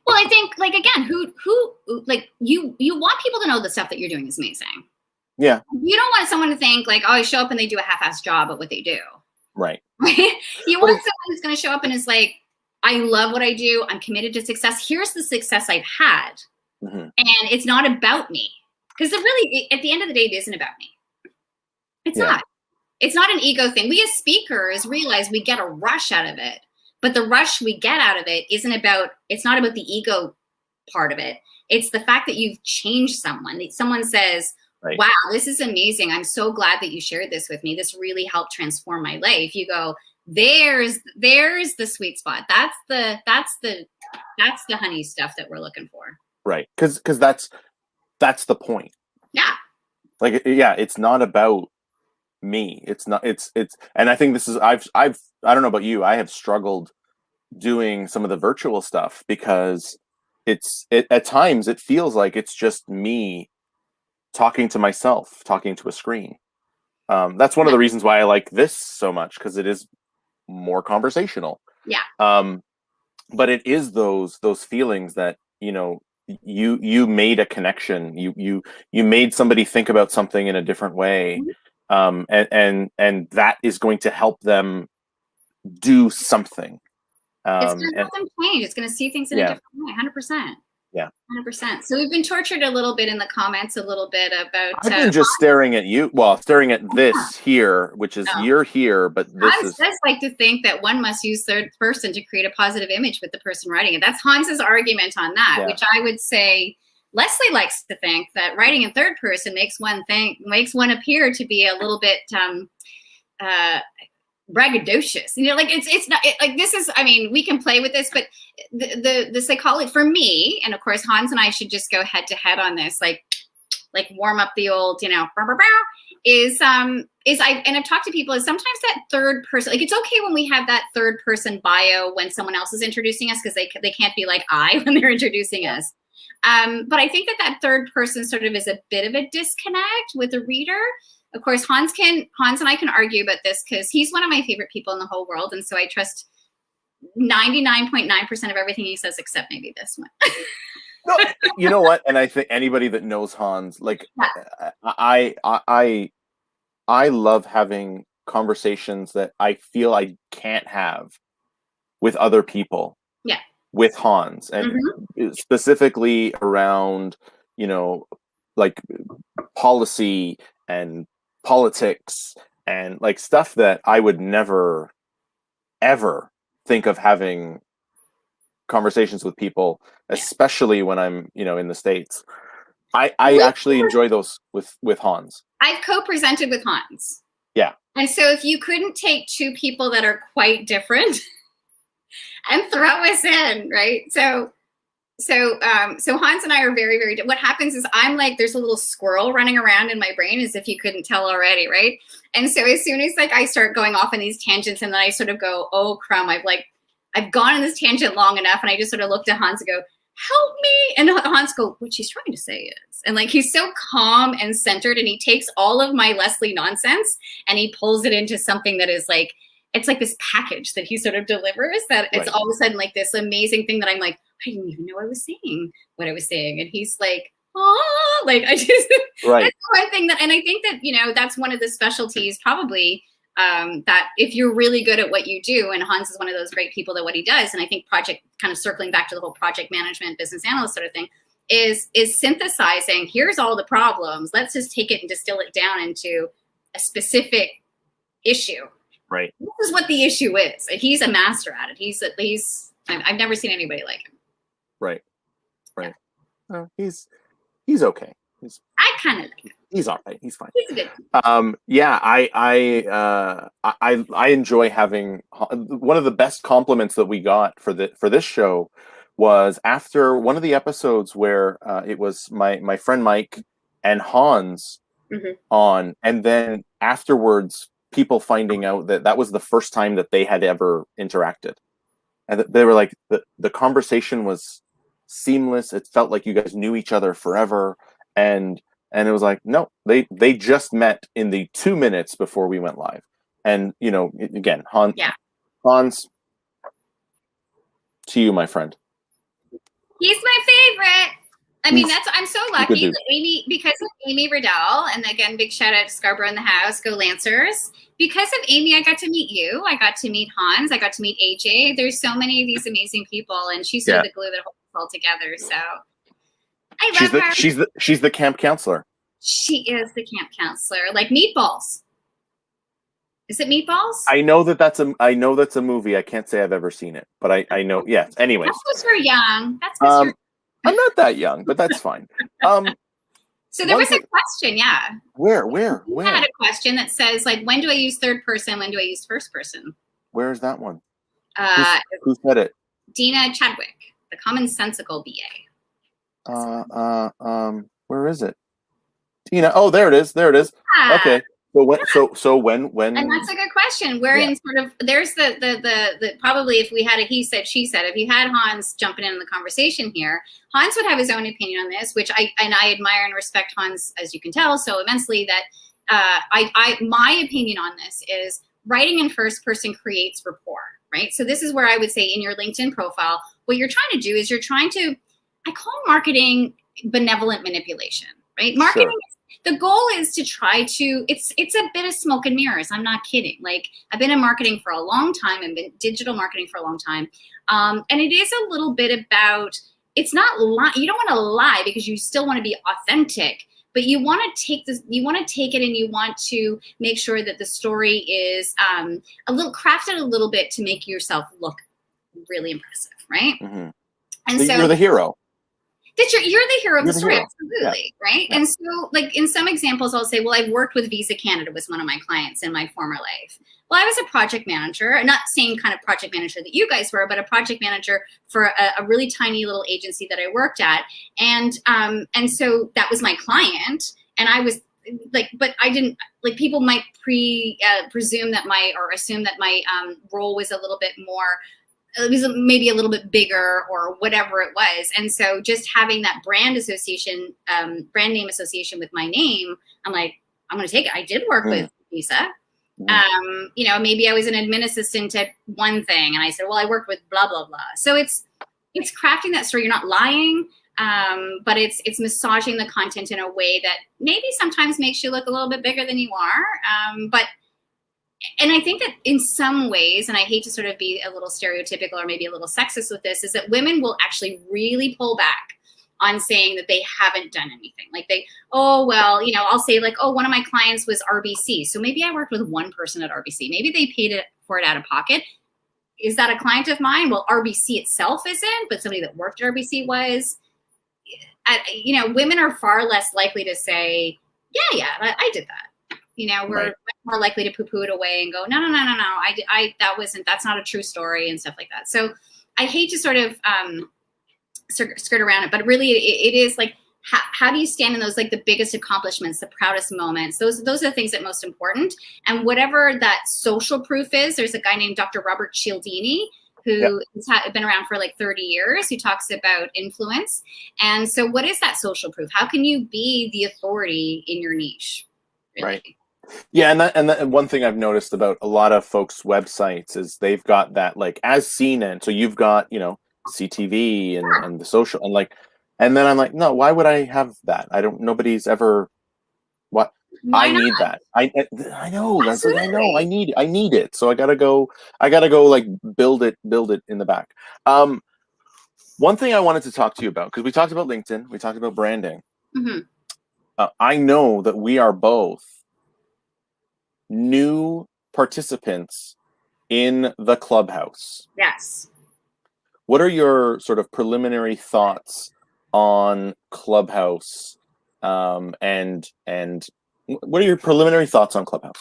Well, I think, like, again, who like you want people to know the stuff that you're doing is amazing. Yeah. You don't want someone to think like, oh, I show up and they do a half-assed job at what they do. Right. You want someone who's going to show up and is like, I love what I do. I'm committed to success. Here's the success I've had. And it's not about me. Because really, at the end of the day, it isn't about me. It's not. It's not an ego thing. We as speakers realize we get a rush out of it. But the rush we get out of it it's not about the ego part of it. It's the fact that you've changed someone. Someone says, wow, this is amazing. I'm so glad that you shared this with me. This really helped transform my life. You go, there's the sweet spot. That's the honey stuff that we're looking for. Right. Because that's the point. Yeah. Like, yeah, it's not about me. It's not, it's, and I think this is, I don't know about you. I have struggled doing some of the virtual stuff because at times it feels like it's just me talking to myself, talking to a screen. That's one of the reasons why I like this so much, because it is more conversational. Yeah. But it is those feelings that, you know, you made a connection. You made somebody think about something in a different way. And that is going to help them do something. It's going to help them change. It's going to see things in a different way, 100%. Yeah. 100%. So we've been tortured a little bit in the comments, a little bit about. I've been just staring at you. Well, staring at this here, which is you're here, but this Hans does like to think that one must use third person to create a positive image with the person writing it. That's Hans's argument on that, which I would say Leslie likes to think that writing in third person makes one appear to be a little bit braggadocious, you know, like it's not like this is, I mean, we can play with this, but the psychology for me, and of course Hans and I should just go head to head on this, like warm up the old, you know, is I've talked to people, is sometimes that third person, like it's okay when we have that third person bio when someone else is introducing us, because they can't be like I when they're introducing us. But I think that third person sort of is a bit of a disconnect with the reader. Of course, Hans and I can argue about this because he's one of my favorite people in the whole world. And so I trust 99.9% of everything he says, except maybe this one. No, you know what? And I think anybody that knows Hans, like I love having conversations that I feel I can't have with other people. Yeah. With Hans, and specifically around, you know, like policy and politics and like stuff that I would never ever think of having conversations with people, especially when I'm, you know, in the States. I actually enjoy those with Hans. I've co-presented with Hans. Yeah. And so if you couldn't take two people that are quite different and throw us in, right? So Hans and I are very, very, what happens is I'm like, there's a little squirrel running around in my brain, as if you couldn't tell already, right? And so as soon as like I start going off on these tangents, and then I sort of go, oh crumb, I've gone on this tangent long enough, and I just sort of look to Hans and go, help me. And Hans go, what she's trying to say is, and like he's so calm and centered, and he takes all of my Leslie nonsense and he pulls it into something that is like, it's like this package that he sort of delivers that it's all of a sudden like this amazing thing that I'm like, I didn't even know I was saying what I was saying. And he's like, oh, like I just, that's one thing that, and I think that, you know, that's one of the specialties probably that if you're really good at what you do, and Hans is one of those great people that what he does, and I think project, kind of circling back to the whole project management, business analyst sort of thing, is synthesizing, here's all the problems. Let's just take it and distill it down into a specific issue. Right. This is what the issue is. And he's a master at it. I've never seen anybody like him. Right. He's okay. I kind of like him. He's all right. He's fine. He's a good. Yeah, I enjoy having, one of the best compliments that we got for this show was after one of the episodes where it was my friend Mike and Hans on, and then afterwards people finding out that was the first time that they had ever interacted, and they were like, the conversation was seamless. It felt like you guys knew each other forever, and it was like, no, they just met in the 2 minutes before we went live. And you know, again, Hans, to you, my friend. He's my favorite. I mean, I'm so lucky that Amy, because of Amy Riddell, and again, big shout out to Scarborough in the house, go Lancers. Because of Amy, I got to meet you. I got to meet Hans. I got to meet AJ. There's so many of these amazing people, and she's sort of the glue that holds it all together. So I love her. She's the camp counselor. She is the camp counselor, like Meatballs. Is it Meatballs? I know that's a movie. I can't say I've ever seen it, but I know. Yeah. Anyways, that's because we're young. That's because you're. I'm not that young, but that's fine. So there was a question, yeah. Where? I had a question that says, like, when do I use third person? When do I use first person? Where is that one? Who said it? Dina Chadwick, the commonsensical BA. Where is it? Dina. Oh, there it is. Yeah. Okay. So when and that's a good question. We're in sort of there's the probably if we had a he said she said, if you had Hans jumping in the conversation here, Hans would have his own opinion on this, which I admire and respect Hans, as you can tell, so immensely that my opinion on this is writing in first person creates rapport, right? So this is where I would say in your LinkedIn profile, what you're trying to do is you're trying to, I call marketing benevolent manipulation, right? Marketing the goal is to try to, it's a bit of smoke and mirrors. I'm not kidding. Like, I've been in marketing for a long time and been digital marketing for a long time. And it is a little bit about, it's not you don't want to lie because you still want to be authentic, but you want to take this, you want to take it and you want to make sure that the story is a little crafted a little bit to make yourself look really impressive, right? Mm-hmm. And so you're the hero. You're the hero of the story, absolutely, right? Yeah. And so, like, in some examples, I'll say, well, I've worked with Visa Canada, was one of my clients in my former life. Well, I was a project manager, not same kind of project manager that you guys were, but a project manager for a really tiny little agency that I worked at. And so that was my client. And I was like, but I didn't, like, people might presume that or assume that my role was a little bit more, it was maybe a little bit bigger or whatever it was. And so just having that brand association, brand name association with my name, I'm like, I'm going to take it. I did work with Visa. Maybe I was an admin assistant at one thing. And I said, well, I worked with blah, blah, blah. So it's crafting that story. You're not lying, but it's massaging the content in a way that maybe sometimes makes you look a little bit bigger than you are. And I think that in some ways, and I hate to sort of be a little stereotypical or maybe a little sexist with this, is that women will actually really pull back on saying that they haven't done anything. Like I'll say like, oh, one of my clients was RBC. So maybe I worked with one person at RBC. Maybe they paid for it out of pocket. Is that a client of mine? Well, RBC itself isn't, but somebody that worked at RBC was. Women are far less likely to say, yeah, I did that. We're more likely to poo-poo it away and go, no. That's not a true story and stuff like that. So I hate to sort of skirt around it, but really it is like, how do you stand in those, like the biggest accomplishments, the proudest moments? Those are the things that are most important. And whatever that social proof is, there's a guy named Dr. Robert Cialdini, who has been around for like 30 years, who talks about influence. And so what is that social proof? How can you be the authority in your niche? Really? Right. Yeah, and one thing I've noticed about a lot of folks' websites is they've got that like as seen in. So you've got CTV and the social and then I'm like, no, why would I have that? Nobody's ever. What? I need that. I know. That's what I know. I need it. So I gotta go like build it in the back. One thing I wanted to talk to you about, because we talked about LinkedIn, we talked about branding. Mm-hmm. I know that we are both new participants in the clubhouse. Yes. What are your sort of preliminary thoughts on Clubhouse? And what are your preliminary thoughts on Clubhouse?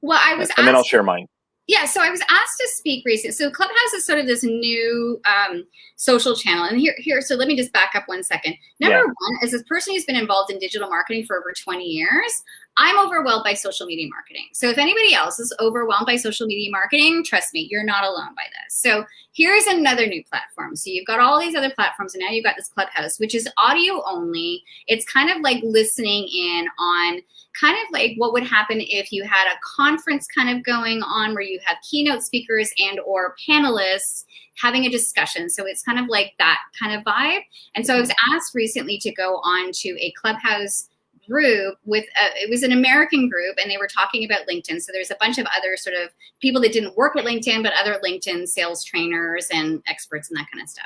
Well, I was and then I'll share mine. Yeah, so I was asked to speak recently. So Clubhouse is sort of this new social channel. And here, so let me just back up 1 second. Number one, as a person who's been involved in digital marketing for over 20 years, I'm overwhelmed by social media marketing. So if anybody else is overwhelmed by social media marketing, trust me, you're not alone by this. So here's another new platform. So you've got all these other platforms, and now you've got this Clubhouse, which is audio only. It's kind of like listening in on kind of like what would happen if you had a conference kind of going on where you have keynote speakers and or panelists having a discussion. So it's kind of like that kind of vibe. And so I was asked recently to go on to a Clubhouse group with it was an American group, and they were talking about LinkedIn. So there's a bunch of other sort of people that didn't work with LinkedIn, but other LinkedIn sales trainers and experts and that kind of stuff.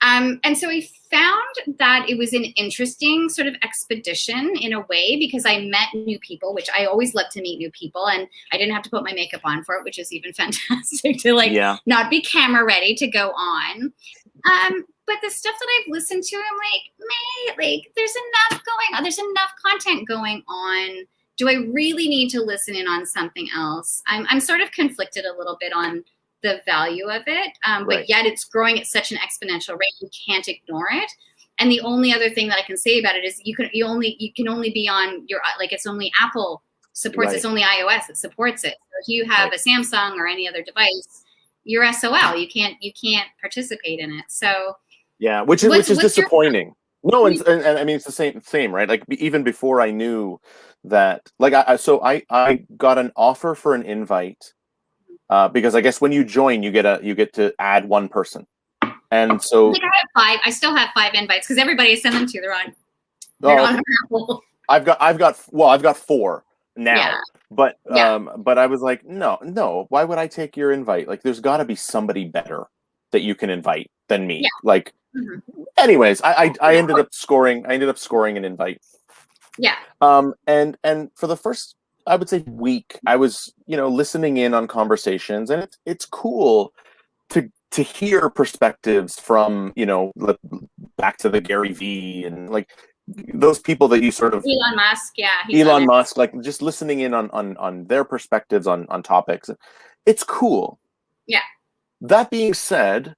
And so I found that it was an interesting sort of expedition in a way, because I met new people, which I always love to meet new people, and I didn't have to put my makeup on for it, which is even fantastic to like not be camera ready to go on. But the stuff that I've listened to, I'm like, mate, like there's enough going on. There's enough content going on. Do I really need to listen in on something else? I'm sort of conflicted a little bit on the value of it, but yet it's growing at such an exponential rate. You can't ignore it. And the only other thing that I can say about it is you can only be on your, like, it's only Apple supports, it's only iOS that supports it. So if you have a Samsung or any other device, you're SOL. You can't participate in it. So yeah, which is disappointing. No, and I mean it's the same, right? Like even before I knew that, like I got an offer for an invite because I guess when you join, you get to add one person, and so I think I have 5. I still have 5 invites because everybody I send them to, they're on Apple. I've got 4 now. But I was like, no, why would I take your invite? Like, there's got to be somebody better that you can invite than me. Like, anyways, I ended up scoring an invite. Yeah. And for the first, I would say, week, I was listening in on conversations, and it's cool to hear perspectives from back to the Gary V and like those people that you sort of Elon Musk, Elon Musk, like just listening in on their perspectives on topics. It's cool. Yeah. That being said,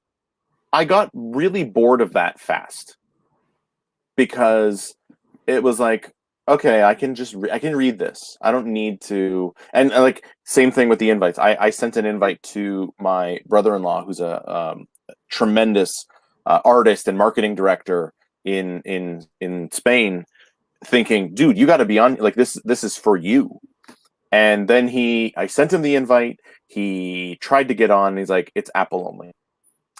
I got really bored of that fast because it was like, okay, I can read this. I don't need to. And like same thing with the invites. I sent an invite to my brother-in-law, who's a tremendous artist and marketing director in Spain, thinking, dude, you got to be on, like this is for you. And then I sent him the invite. He tried to get on. He's like, it's Apple only.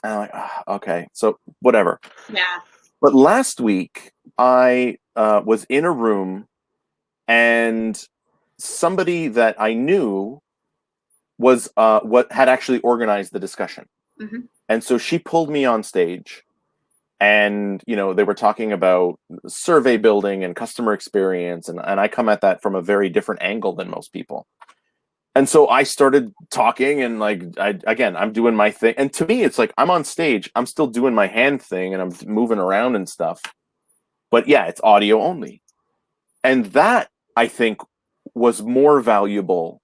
And I'm like, okay, so whatever. Yeah. But last week I was in a room, and somebody that I knew was what had actually organized the discussion. And so she pulled me on stage, and they were talking about survey building and customer experience, and I come at that from a very different angle than most people. And so I started talking, and like I'm doing my thing, and to me it's like I'm on stage, I'm still doing my hand thing, and I'm moving around and stuff, but yeah, it's audio only. And that, I think, was more valuable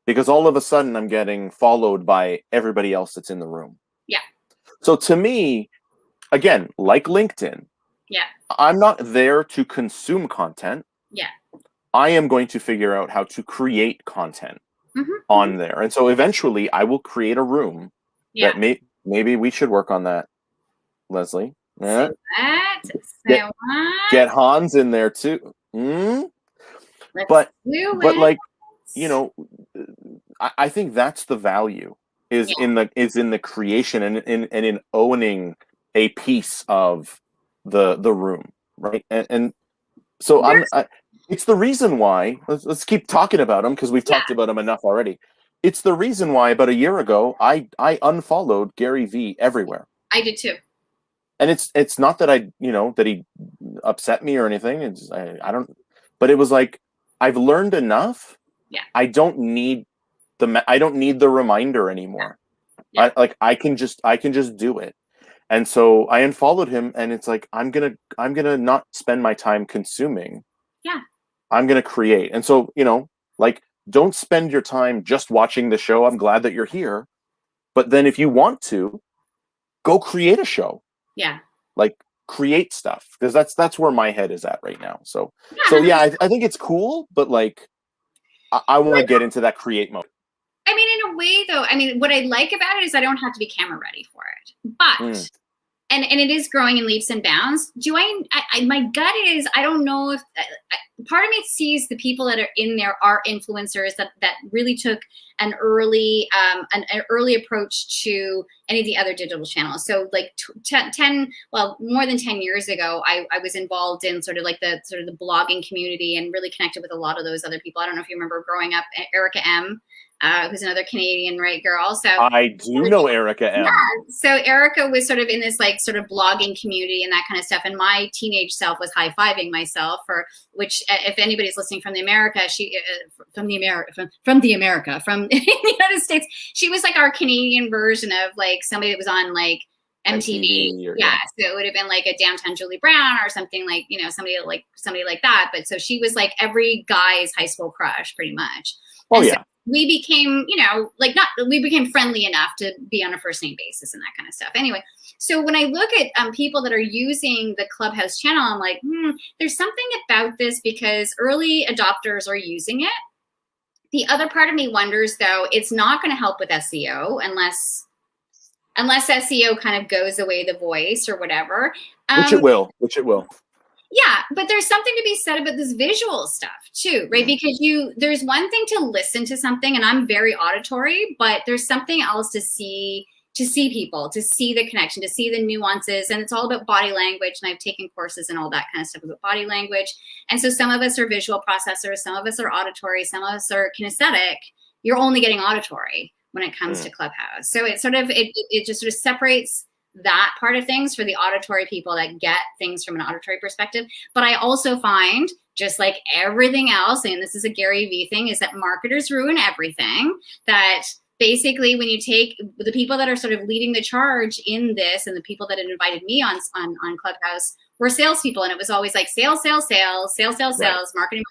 because all of a sudden I'm getting followed by everybody else that's in the room. Yeah. So to me, again, like LinkedIn, I'm not there to consume content. Yeah. I am going to figure out how to create content on there. And so eventually I will create a room that maybe we should work on that, Leslie. Yeah. Get Hans in there too. But like, I think that's the value is in the creation and in owning a piece of the room, right? And so it's the reason why, let's keep talking about him because we've talked about him enough already. It's the reason why about a year ago I unfollowed Gary V everywhere. I did too. And it's not that that he upset me or anything. I don't, but it was like, I've learned enough. Yeah. I don't need the reminder anymore. Yeah. I can just do it. And so I unfollowed him, and it's like, I'm gonna not spend my time consuming. Yeah. I'm gonna create. And so, like, don't spend your time just watching the show. I'm glad that you're here. But then if you want to, go create a show. Yeah. Like, create stuff, because that's where my head is at right now. So Yeah. yeah, I think it's cool, but like I want to get into that create mode. I mean, in a way, though, I mean, what I like about it is I don't have to be camera ready for it. But and it is growing in leaps and bounds. My gut is, I don't know if part of me sees the people that are in there are influencers that really took an early approach to any of the other digital channels. So like more than 10 years ago, I was involved in sort of the blogging community and really connected with a lot of those other people. I don't know if you remember growing up, Erica M., who's another Canadian girl. So I do know Erica M. Yeah. So Erica was sort of in this sort of blogging community and that kind of stuff. And my teenage self was high-fiving myself, for which, if anybody's listening from the America, from the United States, she was like our Canadian version of somebody that was on MTV. Yeah. So it would have been like a Downtown Julie Brown or something somebody like that. But so she was like every guy's high school crush pretty much. Oh, yeah. We became, we became friendly enough to be on a first name basis and that kind of stuff. Anyway, so when I look at people that are using the Clubhouse channel, I'm like, there's something about this because early adopters are using it. The other part of me wonders, though, it's not going to help with SEO unless SEO kind of goes away the voice or whatever. Which it will. Yeah, but there's something to be said about this visual stuff too, right? Because there's one thing to listen to something, and I'm very auditory, but there's something else to see people, to see the connection, to see the nuances, and it's all about body language. And I've taken courses and all that kind of stuff about body language. And so some of us are visual processors, some of us are auditory, some of us are kinesthetic. You're only getting auditory when it comes to Clubhouse. So it just sort of separates that part of things for the auditory people that get things from an auditory perspective. But I also find, just like everything else, and this is a Gary Vee thing, is that marketers ruin everything. That basically when you take the people that are sort of leading the charge in this, and the people that had invited me on Clubhouse were salespeople, and it was always like sales, marketing.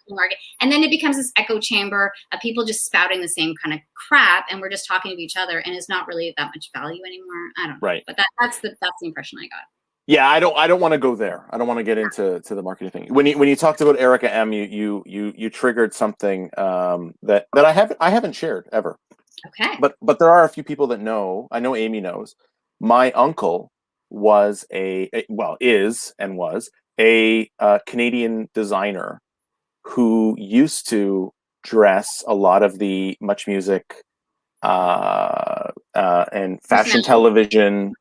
And then it becomes this echo chamber of people just spouting the same kind of crap, and we're just talking to each other, and it's not really that much value anymore. I don't know. Right. But that's the impression I got. Yeah, I don't want to go there. I don't want to get into the marketing thing. When you talked about Erica M, you triggered something that I haven't shared ever. Okay. But there are a few people that know. I know Amy knows. My uncle was is a Canadian designer who used to dress a lot of the Much Music and fashion television,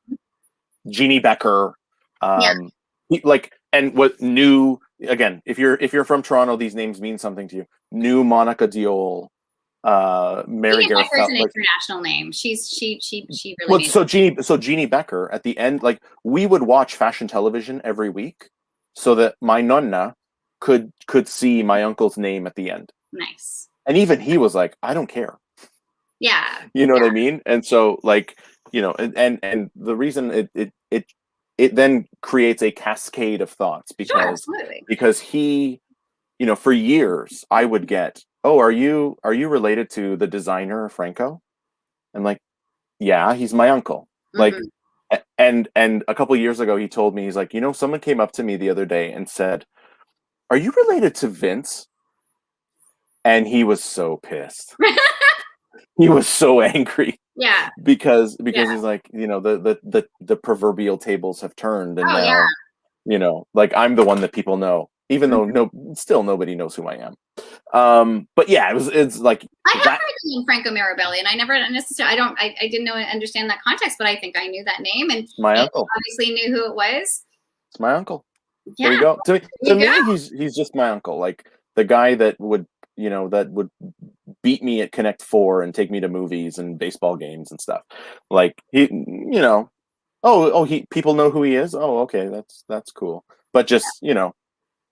Jeannie Becker, and what new, again, if you're from Toronto, these names mean something to you. New Monica Diol, Mary Jeannie Becker's an like, international name. She really. So Jeannie Becker at the end, like we would watch fashion television every week, so that my nonna could see my uncle's name at the end. Nice. And even he was like, I don't care. Yeah. You know what I mean? And so and the reason it then creates a cascade of thoughts because he, for years I would get, oh, are you related to the designer Franco? I'm like, yeah, he's my uncle. Like, and a couple of years ago he told me, he's like, someone came up to me the other day and said, are you related to Vince? And he was so pissed. He was so angry. Yeah. Because he's like, the proverbial tables have turned, and now, like I'm the one that people know, even though still nobody knows who I am. But yeah, it's like I have heard the name Franco Mirabelli, and I never necessarily I didn't understand that context, but I think I knew that name, and my uncle obviously knew who it was. It's my uncle. Yeah. There you go. To me, he's just my uncle, like the guy that would beat me at Connect 4 and take me to movies and baseball games and stuff. Like he, people know who he is. Oh, okay, that's cool. But just,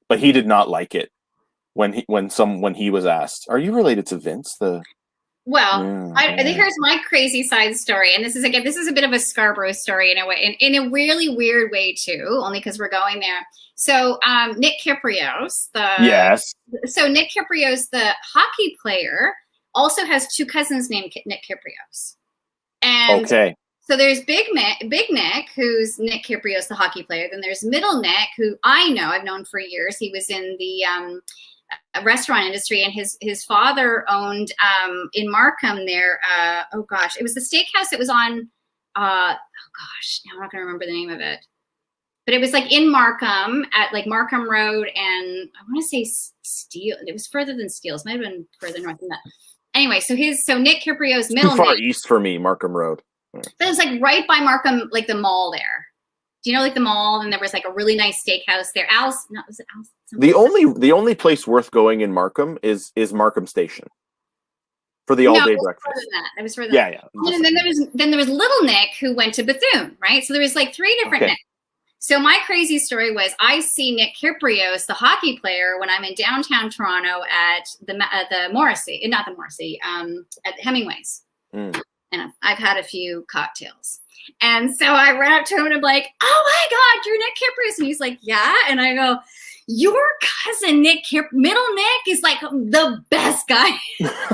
but he did not like it when he was asked, "Are you related to Vince?" I think here's my crazy side story, and this is a bit of a Scarborough story in a way, in a really weird way too, only because we're going there. So Nick Kyprios, So Nick Kyprios, the hockey player, also has two cousins named Nick Kyprios. And So there's Big Nick, who's Nick Kyprios, the hockey player. Then there's Middle Nick, who I've known for years. He was in the restaurant industry, and his father owned in Markham there. Oh gosh, it was the steakhouse that was on. Oh gosh, now I'm not gonna remember the name of it. But it was like in Markham at like Markham Road, and I want to say Steel. It was further than Steele's. Might have been further north than that. Anyway, so Nick Kyprios, Middle Too far Nick, east for me, Markham Road. but it was like right by Markham, like the mall there. Do you know like the mall? And there was like a really nice steakhouse there. Was it Al's? The only place worth going in Markham is Markham Station for the all day breakfast. It was further than that. And then there was Little Nick, who went to Bethune, right? So there was like 3 different Nicks. So my crazy story was I see Nick Kyprios, the hockey player, when I'm in downtown Toronto at the Morrissey, not the Morrissey, at Hemingway's. And I've had a few cocktails. And so I ran up to him and I'm like, oh my God, you're Nick Kyprios. And he's like, yeah. And I go, your cousin, Middle Nick, is like the best guy. And I'm like,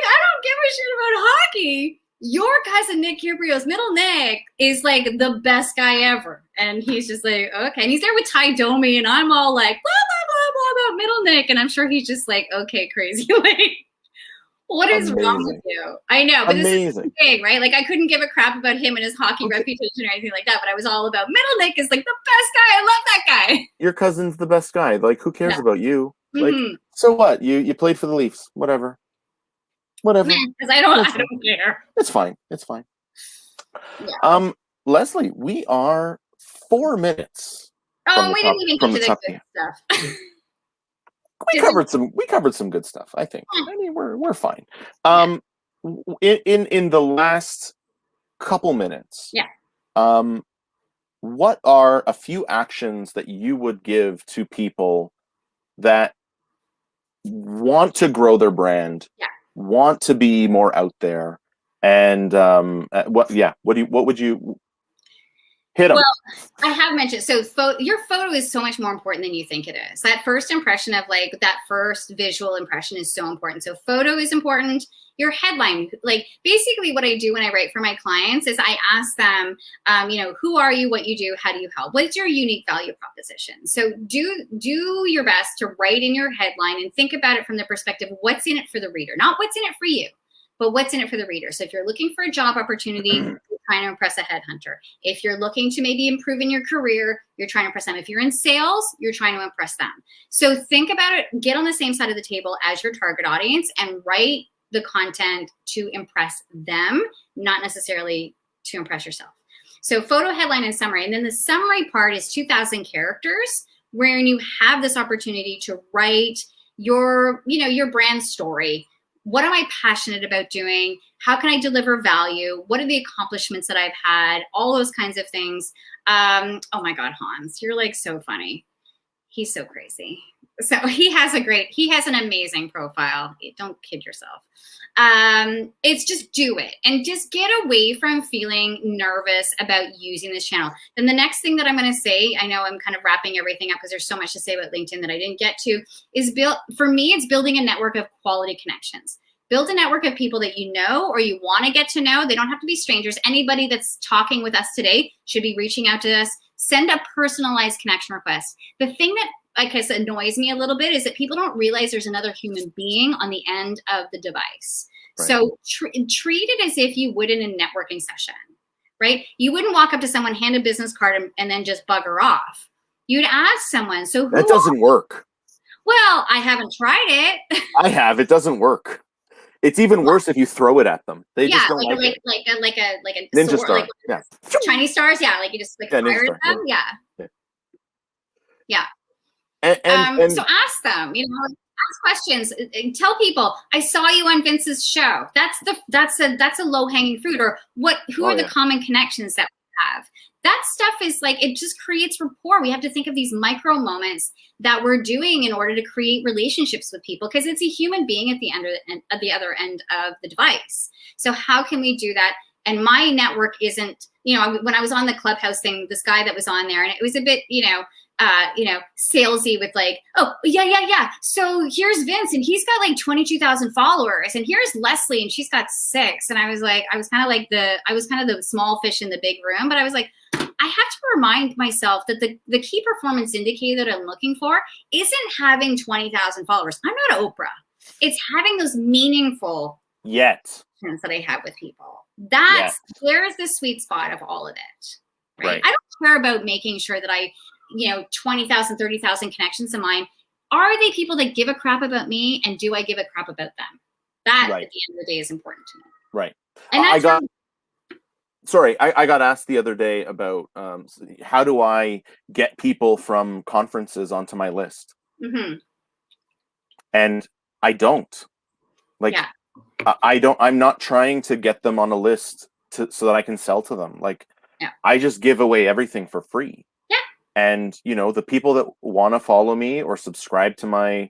I don't give a shit about hockey. Your cousin, Nick Kyprios, Middle Nick, is like the best guy ever. And he's just like, okay. And he's there with Ty Domi, and I'm all like, blah, blah, blah, blah, blah, Middle Nick. And I'm sure he's just like, okay, crazy. Like, what is wrong with you? I know, but this is the thing, right? Like, I couldn't give a crap about him and his hockey reputation or anything like that, but I was all about Middle Nick is like the best guy. I love that guy. Your cousin's the best guy. Like, who cares about you? Like, so what? You played for the Leafs. Whatever. Because I don't care. It's fine. Yeah. Leslie, we are 4 minutes. Oh, we didn't even get to the good stuff. We covered some good stuff, I think. I mean, we're fine. In the last couple minutes, what are a few actions that you would give to people that want to grow their brand, want to be more out there, and what would you hit them? Well, I have mentioned, so your photo is so much more important than you think it is. That first impression of like that first visual impression is so important. So photo is important. Your headline, like basically what I do when I write for my clients is I ask them, who are you, what you do, how do you help? What's your unique value proposition? So do your best to write in your headline and think about it from the perspective of what's in it for the reader, not what's in it for you, but what's in it for the reader. So if you're looking for a job opportunity, you're trying to impress a headhunter. If you're looking to maybe improve in your career, you're trying to impress them. If you're in sales, you're trying to impress them. So think about it, get on the same side of the table as your target audience and write the content to impress them, not necessarily to impress yourself. So photo, headline, and summary. And then the summary part is 2,000 characters, wherein you have this opportunity to write your brand story. What am I passionate about doing? How can I deliver value? What are the accomplishments that I've had? All those kinds of things. Oh my God, Hans, you're like so funny. He's so crazy. So he has an amazing profile. Don't kid yourself. It's just do it and just get away from feeling nervous about using this channel. Then the next thing that I'm going to say, I know I'm kind of wrapping everything up because there's so much to say about LinkedIn that I didn't get to, is for me, it's building a network of quality connections. Build a network of people that you know or you want to get to know. They don't have to be strangers. Anybody that's talking with us today should be reaching out to us. Send a personalized connection request. The thing that I guess annoys me a little bit is that people don't realize there's another human being on the end of the device. Right. So treat it as if you would in a networking session, right? You wouldn't walk up to someone, hand a business card, and then just bugger off. You'd ask someone. So that doesn't work. Well, I haven't tried it. I have. It doesn't work. It's even worse if you throw it at them. They just don't like it. Like a ninja sword, star. Like Chinese stars. Yeah, like you just fire at them. Yeah. And so ask them, ask questions, and tell people, I saw you on Vince's show. That's a low hanging fruit. Or who are the common connections that we have? That stuff is like, it just creates rapport. We have to think of these micro moments that we're doing in order to create relationships with people, because it's a human being at the other end of the device. So how can we do that? And my network isn't, when I was on the Clubhouse thing, this guy that was on there, and it was a bit, salesy with like, oh yeah. So here's Vince, and he's got like 22,000 followers, and here's Leslie, and she's got 6. And I was kind of the small fish in the big room, but I was like, I have to remind myself that the key performance indicator that I'm looking for isn't having 20,000 followers. I'm not Oprah. It's having those meaningful connections that I have with people. There's the sweet spot of all of it. Right? I don't care about making sure that I, 20,000, 30,000 connections of mine. Are they people that give a crap about me, and do I give a crap about them? That at the end of the day is important to me. Right. And I got asked the other day about how do I get people from conferences onto my list? Mm-hmm. And I don't. I'm not trying to get them on a list so that I can sell to them. I just give away everything for free. Yeah. And, the people that want to follow me or subscribe to my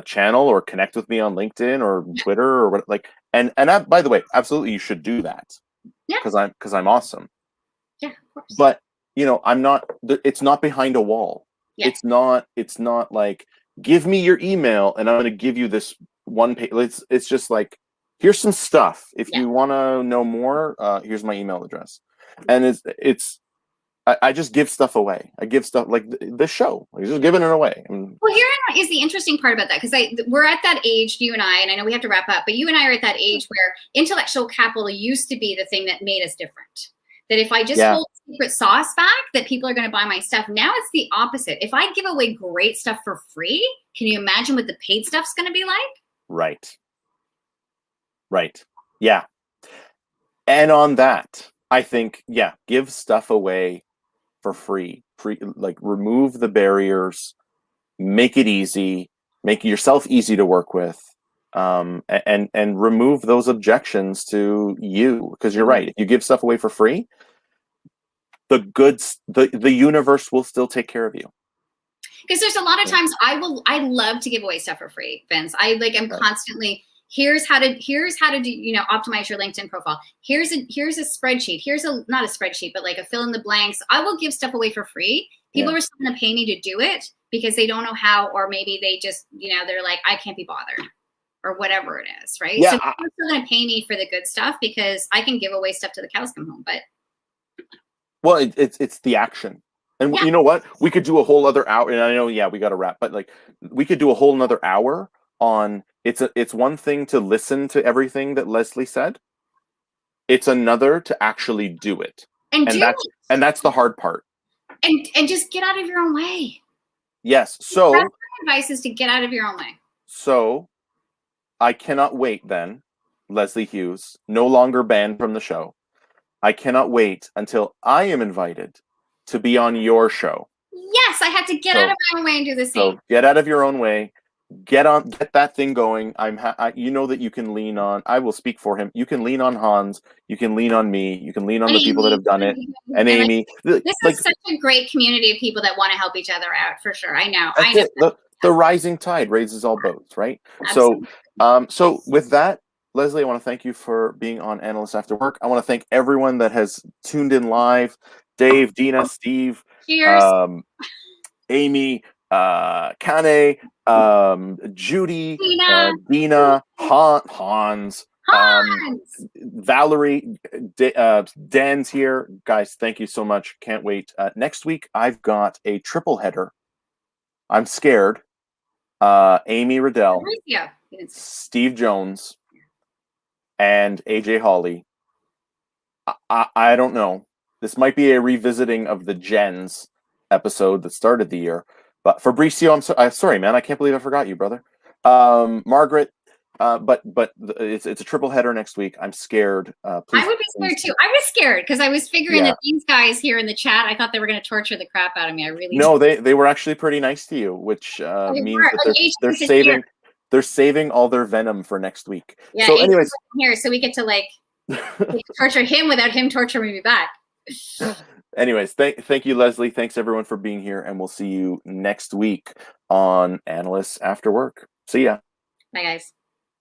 channel or connect with me on LinkedIn or Twitter or what, and by the way, absolutely, you should do that. Yeah. Because I'm awesome. Yeah, of course. But, I'm not, it's not behind a wall. Yeah. It's not like, give me your email and I'm going to give you this one page. It's just like, here's some stuff. If you want to know more, here's my email address. And I just give stuff away. I give stuff like this show. I'm just giving it away. Well, here is the interesting part about that, because we're at that age, you and I know we have to wrap up, but you and I are at that age where intellectual capital used to be the thing that made us different. That if I just hold secret sauce back, that people are going to buy my stuff. Now it's the opposite. If I give away great stuff for free, can you imagine what the paid stuff's going to be like? Right. Yeah. And on that, I think, give stuff away for free. Remove the barriers, make it easy, make yourself easy to work with, and remove those objections to you. Because you're right. If you give stuff away for free, the universe will still take care of you. Because there's a lot of times I love to give away stuff for free, Vince. I'm constantly, here's how to do, optimize your LinkedIn profile. Here's a spreadsheet. Not a spreadsheet, but like a fill in the blanks. I will give stuff away for free. People are still going to pay me to do it because they don't know how, or maybe they just, they're like, I can't be bothered, or whatever it is. Right. Yeah, so people are still going to pay me for the good stuff because I can give away stuff to the cows come home. But it's the action. And you know what? We could do a whole other hour. And I know, we got to wrap, but we could do a whole another hour on it's one thing to listen to everything that Leslie said. It's another to actually do it. And that's the hard part. And just get out of your own way. Yes. So my advice is to get out of your own way. So I cannot wait then, Leslie Hughes, no longer banned from the show. I cannot wait until I am invited to be on your show. Yes, I had to get out of my own way and do the same. So get out of your own way. Get that thing going. You know that you can lean on. I will speak for him. You can lean on Hans. You can lean on me. You can lean on the people that have done it. And Amy. This is such a great community of people that want to help each other out, for sure. I know. The rising tide raises all boats, right? Absolutely. So with that, Leslie, I want to thank you for being on Analysts After Work. I want to thank everyone that has tuned in live. Dave, Dina, Steve, cheers. Amy, Kane, Judy, Dina, Hans, Valerie, Dan's here. Guys, thank you so much. Can't wait. Next week, I've got a triple header. I'm scared. Amy Riddell, Steve Jones, and AJ Hawley. I don't know. This might be a revisiting of the Gens episode that started the year. But Fabricio, I'm sorry, man. I can't believe I forgot you, brother. Margaret, but it's a triple header next week. I'm scared. Please, I would be scared too. I was scared because I was figuring that these guys here in the chat, I thought they were going to torture the crap out of me. No, they were actually pretty nice to you, which means that they're saving all their venom for next week. Yeah. So, anyways, here, so we get to torture him without him torturing me back. Anyways, thank you, Leslie. Thanks everyone for being here, and we'll see you next week on Analysts After Work. See ya. Bye, guys.